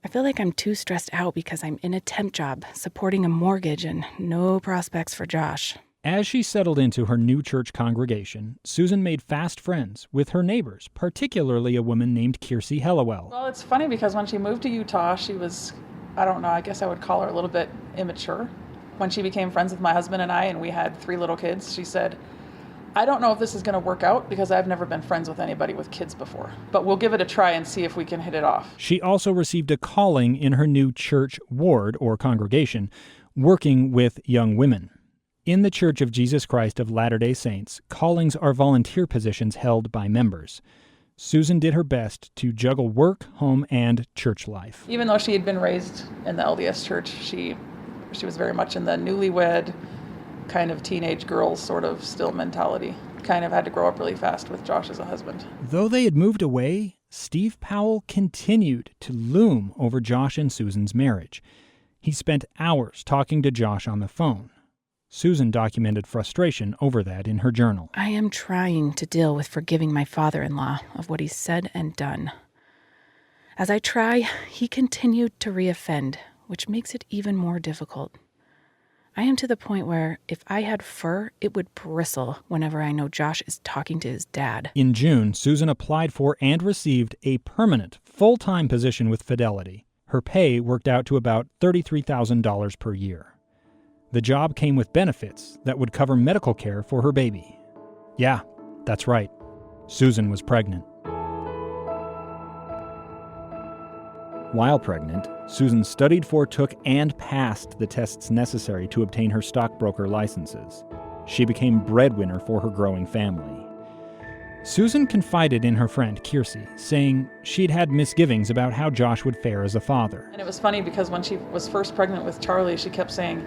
I feel like I'm too stressed out because I'm in a temp job, supporting a mortgage, and no prospects for Josh. As she settled into her new church congregation, Susan made fast friends with her neighbors, particularly a woman named Kiersey Hellewell. Well, it's funny because when she moved to Utah, she was, I don't know, I guess I would call her a little bit immature. When she became friends with my husband and I, and we had 3 little kids, she said, "I don't know if this is going to work out because I've never been friends with anybody with kids before, but we'll give it a try and see if we can hit it off." She also received a calling in her new church ward or congregation, working with young women. In the Church of Jesus Christ of Latter-day Saints, callings are volunteer positions held by members. Susan did her best to juggle work, home, and church life. Even though she had been raised in the LDS church, she was very much in the newlywed kind of teenage girl sort of still mentality. Kind of had to grow up really fast with Josh as a husband. Though they had moved away, Steve Powell continued to loom over Josh and Susan's marriage. He spent hours talking to Josh on the phone. Susan documented frustration over that in her journal. I am trying to deal with forgiving my father-in-law of what he's said and done. As I try, he continued to reoffend, which makes it even more difficult. I am to the point where if I had fur, it would bristle whenever I know Josh is talking to his dad. In June, Susan applied for and received a permanent, full-time position with Fidelity. Her pay worked out to about $33,000 per year. The job came with benefits that would cover medical care for her baby. Yeah, that's right. Susan was pregnant. While pregnant, Susan studied for, took, and passed the tests necessary to obtain her stockbroker licenses. She became breadwinner for her growing family. Susan confided in her friend Kiersey, saying she'd had misgivings about how Josh would fare as a father. And it was funny because when she was first pregnant with Charlie, she kept saying,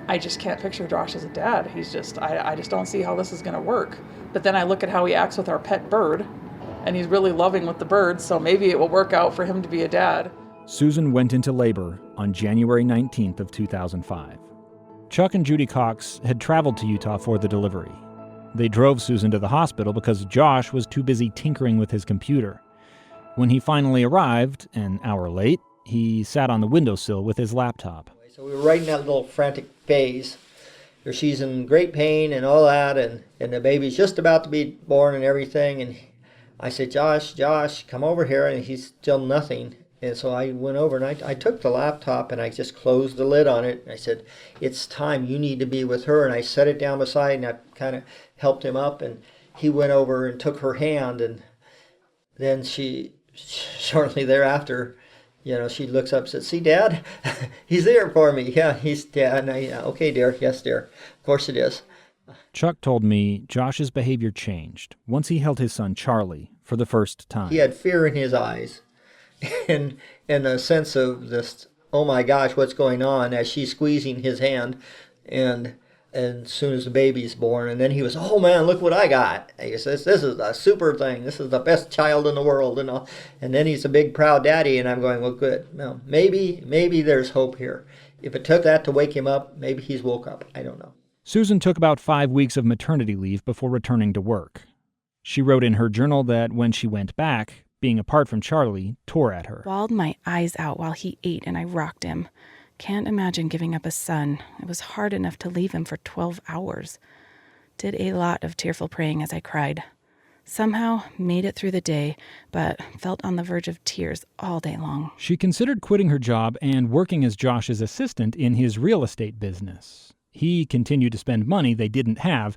"I just can't picture Josh as a dad. He's just, I just don't see how this is going to work." But then I look at how he acts with our pet bird, and he's really loving with the bird, so maybe it will work out for him to be a dad. Susan went into labor on January 19th of 2005. Chuck and Judy Cox had traveled to Utah for the delivery. They drove Susan to the hospital because Josh was too busy tinkering with his computer. When he finally arrived, an hour late, he sat on the windowsill with his laptop. So we were right in that little frantic phase where she's in great pain and all that, and the baby's just about to be born and everything. And I said, Josh, come over here, and he's still nothing. And so I went over and I took the laptop and I just closed the lid on it. And I said, "It's time. You need to be with her." And I set it down beside and I kind of helped him up. And he went over and took her hand. And then she, shortly thereafter, she looks up and says, "See, Dad, he's there for me." "Yeah, he's Dad." And "Okay, dear. Yes, dear. Of course it is." Chuck told me Josh's behavior changed once he held his son Charlie for the first time. He had fear in his eyes. And a sense of this, oh my gosh, what's going on, as she's squeezing his hand. And as soon as the baby's born. And then he was, oh man, look what I got. He says, this is a super thing. This is the best child in the world. And all. And then he's a big proud daddy. And I'm going, well, good. Well, maybe there's hope here. If it took that to wake him up, maybe he's woke up. I don't know. Susan took about 5 weeks of maternity leave before returning to work. She wrote in her journal that when she went back, being apart from Charlie tore at her. Bawled my eyes out while he ate and I rocked him. Can't imagine giving up a son. It was hard enough to leave him for 12 hours. Did a lot of tearful praying as I cried. Somehow made it through the day, but felt on the verge of tears all day long. She considered quitting her job and working as Josh's assistant in his real estate business. He continued to spend money they didn't have,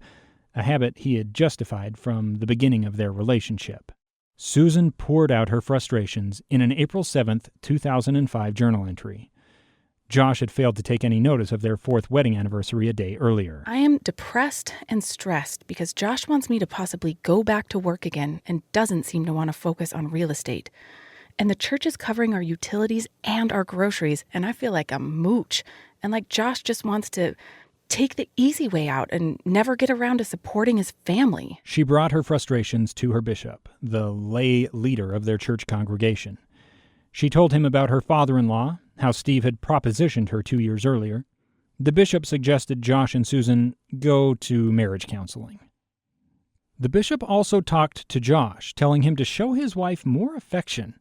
a habit he had justified from the beginning of their relationship. Susan poured out her frustrations in an April 7th, 2005 journal entry. Josh had failed to take any notice of their 4th wedding anniversary a day earlier. I am depressed and stressed because Josh wants me to possibly go back to work again and doesn't seem to want to focus on real estate. And the church is covering our utilities and our groceries, and I feel like a mooch. And like Josh just wants to take the easy way out and never get around to supporting his family. She brought her frustrations to her bishop, the lay leader of their church congregation. She told him about her father-in-law, how Steve had propositioned her 2 years earlier. The bishop suggested Josh and Susan go to marriage counseling. The bishop also talked to Josh, telling him to show his wife more affection.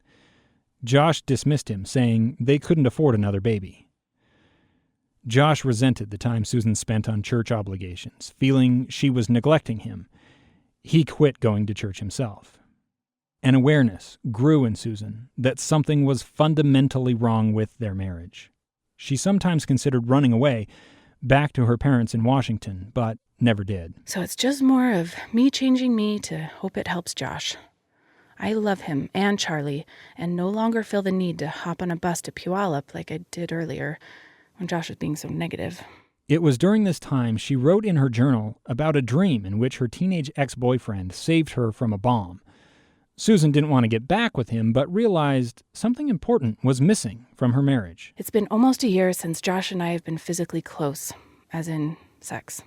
Josh dismissed him, saying they couldn't afford another baby. Josh resented the time Susan spent on church obligations, feeling she was neglecting him. He quit going to church himself. An awareness grew in Susan that something was fundamentally wrong with their marriage. She sometimes considered running away, back to her parents in Washington, but never did. So it's just more of me changing me to hope it helps Josh. I love him and Charlie, and no longer feel the need to hop on a bus to Puyallup like I did earlier, when Josh was being so negative. It was during this time she wrote in her journal about a dream in which her teenage ex-boyfriend saved her from a bomb. Susan didn't want to get back with him, but realized something important was missing from her marriage. It's been almost a year since Josh and I have been physically close, as in sex.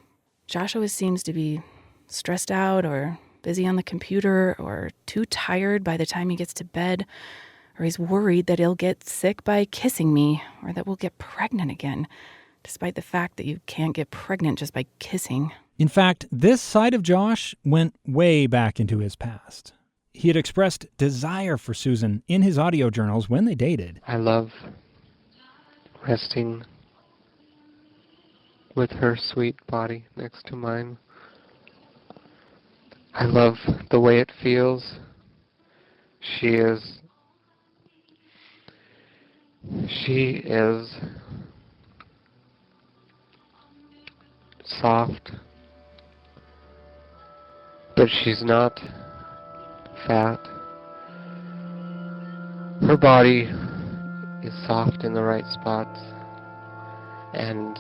Josh always seems to be stressed out or busy on the computer or too tired by the time he gets to bed, or he's worried that he'll get sick by kissing me or that we'll get pregnant again, despite the fact that you can't get pregnant just by kissing. In fact, this side of Josh went way back into his past. He had expressed desire for Susan in his audio journals when they dated. I love resting with her sweet body next to mine. I love the way it feels. She is soft, but she's not fat. Her body is soft in the right spots and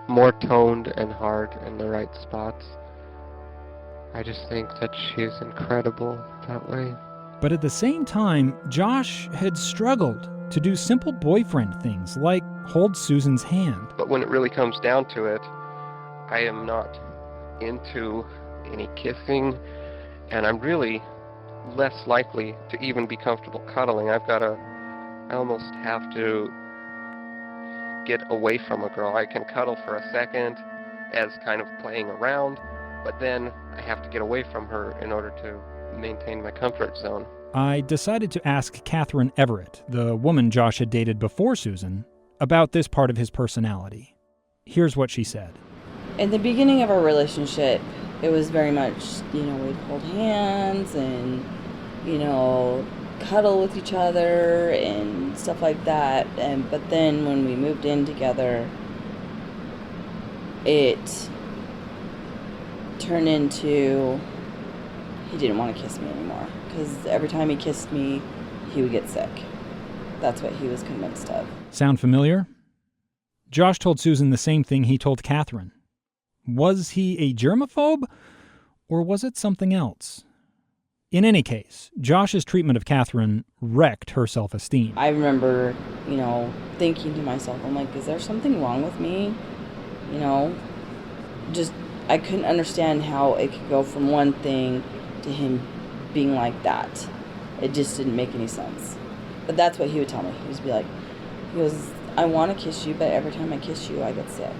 more toned and hard in the right spots. I just think that she's incredible that way. But at the same time, Josh had struggled to do simple boyfriend things like hold Susan's hand. But when it really comes down to it, I am not into any kissing, and I'm really less likely to even be comfortable cuddling. I almost have to get away from a girl. I can cuddle for a second as kind of playing around, but then I have to get away from her in order to maintain my comfort zone. I decided to ask Catherine Everett, the woman Josh had dated before Susan, about this part of his personality. Here's what she said. In the beginning of our relationship, it was very much, we'd hold hands and, cuddle with each other and stuff like that. But then when we moved in together, it turned into he didn't want to kiss me anymore. Because every time he kissed me, he would get sick. That's what he was convinced of. Sound familiar? Josh told Susan the same thing he told Catherine. Was he a germaphobe, or was it something else? In any case, Josh's treatment of Catherine wrecked her self-esteem. I remember, thinking to myself, I'm like, is there something wrong with me? I couldn't understand how it could go from one thing to him being like that. It just didn't make any sense. But that's what he would tell me. He goes, I want to kiss you, but every time I kiss you, I get sick.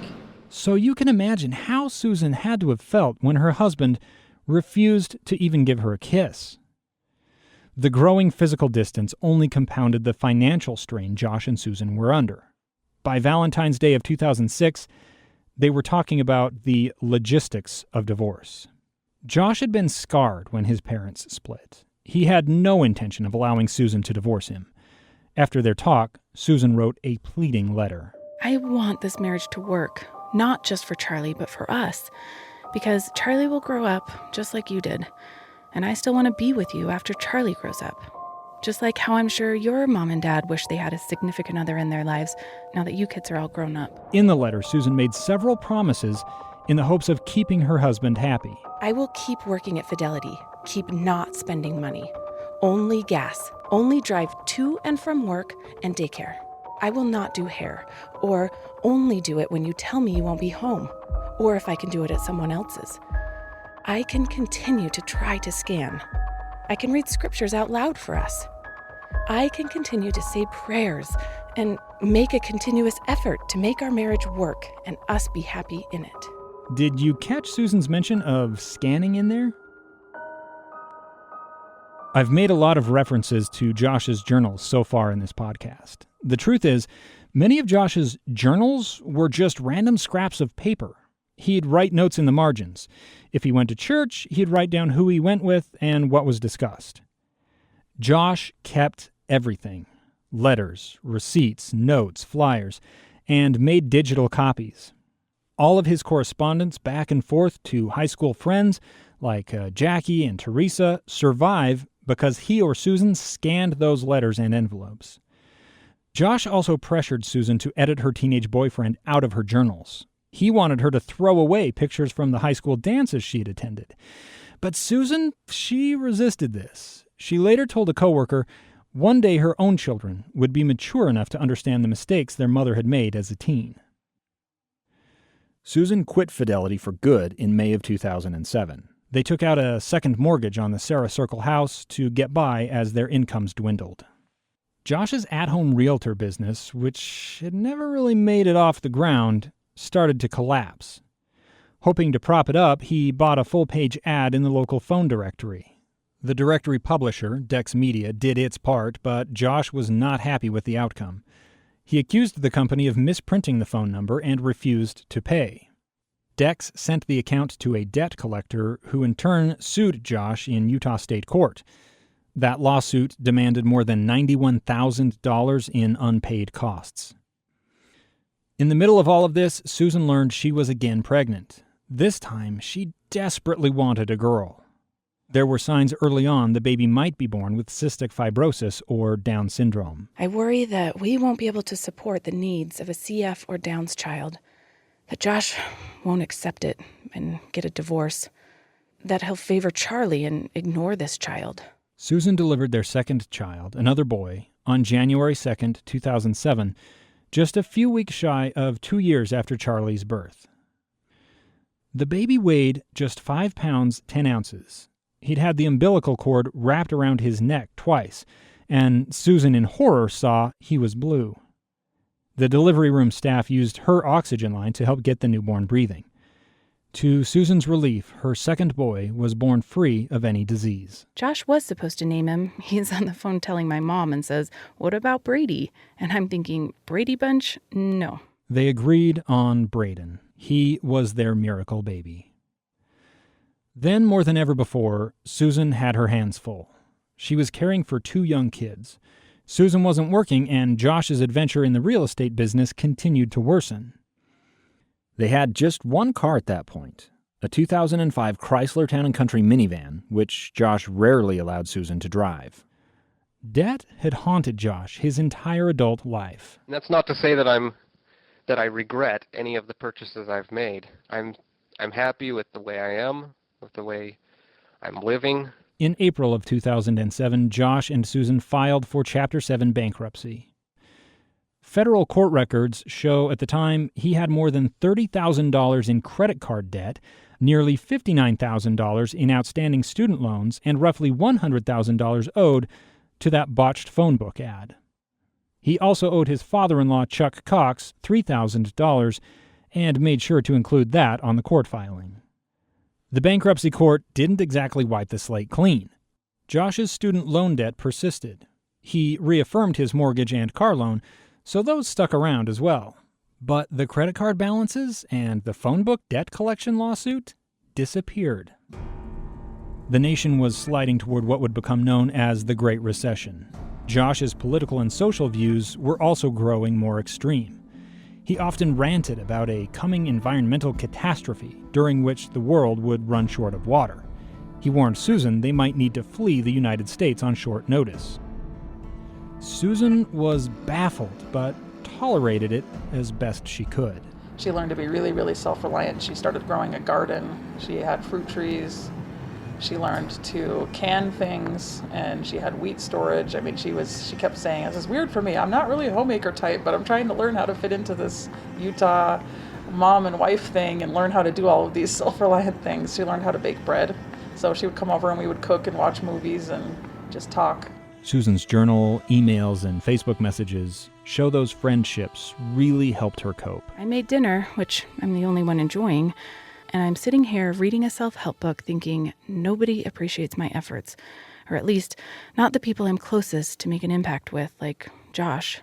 So you can imagine how Susan had to have felt when her husband refused to even give her a kiss. The growing physical distance only compounded the financial strain Josh and Susan were under. By Valentine's Day of 2006, they were talking about the logistics of divorce. Josh had been scarred when his parents split. He had no intention of allowing Susan to divorce him. After their talk, Susan wrote a pleading letter. I want this marriage to work, not just for Charlie, but for us. Because Charlie will grow up just like you did. And I still want to be with you after Charlie grows up. Just like how I'm sure your mom and dad wish they had a significant other in their lives now that you kids are all grown up. In the letter, Susan made several promises in the hopes of keeping her husband happy. I will keep working at Fidelity, keep not spending money. Only gas, only drive to and from work and daycare. I will not do hair, or only do it when you tell me you won't be home, or if I can do it at someone else's. I can continue to try to scan. I can read scriptures out loud for us. I can continue to say prayers and make a continuous effort to make our marriage work and us be happy in it. Did you catch Susan's mention of scanning in there? I've made a lot of references to Josh's journals so far in this podcast. The truth is, many of Josh's journals were just random scraps of paper. He'd write notes in the margins. If he went to church, he'd write down who he went with and what was discussed. Josh kept everything: letters, receipts, notes, flyers, and made digital copies. All of his correspondence back and forth to high school friends like Jackie and Teresa survive because he or Susan scanned those letters and envelopes. Josh also pressured Susan to edit her teenage boyfriend out of her journals. He wanted her to throw away pictures from the high school dances she'd attended. But Susan, she resisted this. She later told a coworker one day her own children would be mature enough to understand the mistakes their mother had made as a teen. Susan quit Fidelity for good in May of 2007. They took out a second mortgage on the Sarah Circle house to get by as their incomes dwindled. Josh's at-home realtor business, which had never really made it off the ground, started to collapse. Hoping to prop it up, he bought a full-page ad in the local phone directory. The directory publisher, Dex Media, did its part, but Josh was not happy with the outcome. He accused the company of misprinting the phone number and refused to pay. Dex sent the account to a debt collector who in turn sued Josh in Utah State Court. That lawsuit demanded more than $91,000 in unpaid costs. In the middle of all of this, Susan learned she was again pregnant. This time, she desperately wanted a girl. There were signs early on the baby might be born with cystic fibrosis or Down syndrome. I worry that we won't be able to support the needs of a CF or Down's child, that Josh won't accept it and get a divorce, that he'll favor Charlie and ignore this child. Susan delivered their second child, another boy, on January 2nd, 2007, just a few weeks shy of 2 years after Charlie's birth. The baby weighed just 5 pounds 10 ounces. He'd had the umbilical cord wrapped around his neck twice, and Susan in horror saw he was blue. The delivery room staff used her oxygen line to help get the newborn breathing. To Susan's relief, her second boy was born free of any disease. Josh was supposed to name him. He's on the phone telling my mom and says, "What about Brady?" And I'm thinking, Brady Bunch? No. They agreed on Braden. He was their miracle baby. Then, more than ever before, Susan had her hands full. She was caring for 2 young kids. Susan wasn't working, and Josh's adventure in the real estate business continued to worsen. They had just one car at that point, a 2005 Chrysler Town & Country minivan, which Josh rarely allowed Susan to drive. Debt had haunted Josh his entire adult life. And that's not to say that I regret any of the purchases I've made. I'm happy with the way I am, with the way I'm living. In April of 2007, Josh and Susan filed for Chapter 7 bankruptcy. Federal court records show at the time he had more than $30,000 in credit card debt, nearly $59,000 in outstanding student loans, and roughly $100,000 owed to that botched phone book ad. He also owed his father-in-law, Chuck Cox, $3,000 and made sure to include that on the court filing. The bankruptcy court didn't exactly wipe the slate clean. Josh's student loan debt persisted. He reaffirmed his mortgage and car loan, so those stuck around as well. But the credit card balances and the phone book debt collection lawsuit disappeared. The nation was sliding toward what would become known as the Great Recession. Josh's political and social views were also growing more extreme. He often ranted about a coming environmental catastrophe during which the world would run short of water. He warned Susan they might need to flee the United States on short notice. Susan was baffled, but tolerated it as best she could. She learned to be really, really self-reliant. She started growing a garden. She had fruit trees. She learned to can things, and she had wheat storage. I mean, she kept saying, "This is weird for me. I'm not really a homemaker type, but I'm trying to learn how to fit into this Utah mom and wife thing and learn how to do all of these self-reliant things." She learned how to bake bread. So she would come over and we would cook and watch movies and just talk. Susan's journal, emails, and Facebook messages show those friendships really helped her cope. I made dinner, which I'm the only one enjoying, and I'm sitting here reading a self-help book thinking nobody appreciates my efforts, or at least not the people I'm closest to make an impact with, like Josh.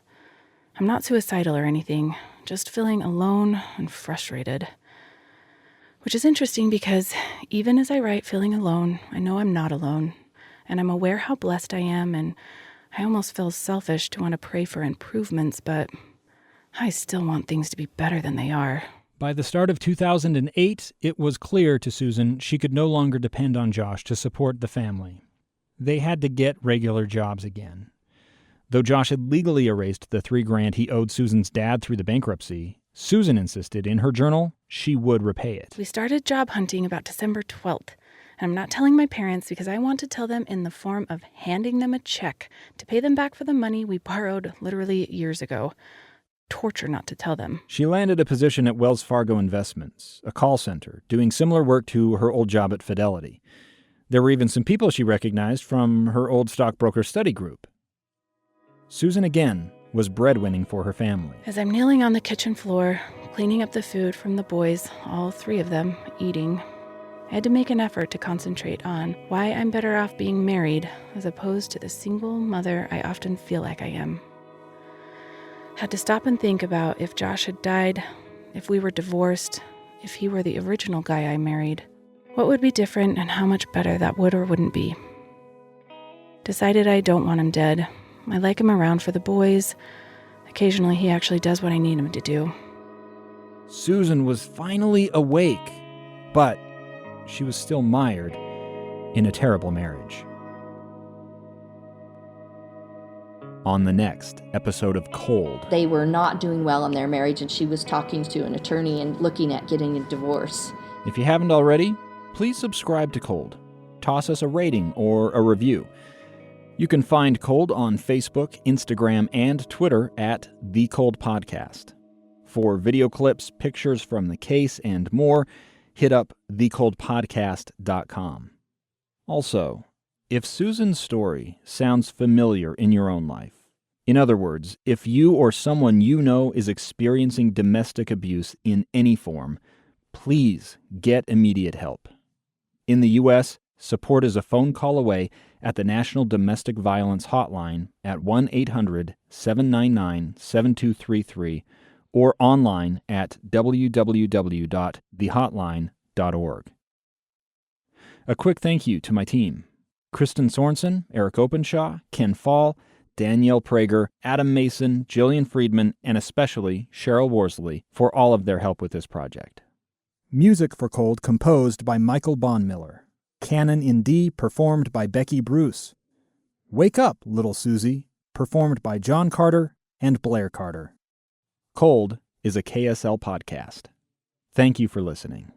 I'm not suicidal or anything, just feeling alone and frustrated. Which is interesting because even as I write feeling alone, I know I'm not alone, and I'm aware how blessed I am, and I almost feel selfish to want to pray for improvements, but I still want things to be better than they are. By the start of 2008, it was clear to Susan she could no longer depend on Josh to support the family. They had to get regular jobs again. Though Josh had legally erased the $3,000 he owed Susan's dad through the bankruptcy, Susan insisted in her journal she would repay it. We started job hunting about December 12th, and I'm not telling my parents because I want to tell them in the form of handing them a check to pay them back for the money we borrowed literally years ago. Torture not to tell them. She landed a position at Wells Fargo Investments, a call center, doing similar work to her old job at Fidelity. There were even some people she recognized from her old stockbroker study group. Susan again was breadwinning for her family. As I'm kneeling on the kitchen floor, cleaning up the food from the boys, all three of them, eating, I had to make an effort to concentrate on why I'm better off being married as opposed to the single mother I often feel like I am. Had to stop and think about if Josh had died, if we were divorced, if he were the original guy I married, what would be different and how much better that would or wouldn't be. Decided I don't want him dead. I like him around for the boys. Occasionally he actually does what I need him to do. Susan was finally awake, but she was still mired in a terrible marriage. On the next episode of Cold. They were not doing well in their marriage, and she was talking to an attorney and looking at getting a divorce. If you haven't already, please subscribe to Cold. Toss us a rating or a review. You can find Cold on Facebook, Instagram, and Twitter at The Cold Podcast. For video clips, pictures from the case, and more, hit up thecoldpodcast.com. Also, if Susan's story sounds familiar in your own life, in other words, if you or someone you know is experiencing domestic abuse in any form, please get immediate help. In the U.S., support is a phone call away at the National Domestic Violence Hotline at 1-800-799-7233 or online at www.thehotline.org. A quick thank you to my team. Kristen Sorensen, Eric Openshaw, Ken Fall, Danielle Prager, Adam Mason, Jillian Friedman, and especially Cheryl Worsley for all of their help with this project. Music for Cold composed by Michael Bonmiller. Canon in D performed by Becky Bruce. Wake Up, Little Susie, performed by John Carter and Blair Carter. Cold is a KSL podcast. Thank you for listening.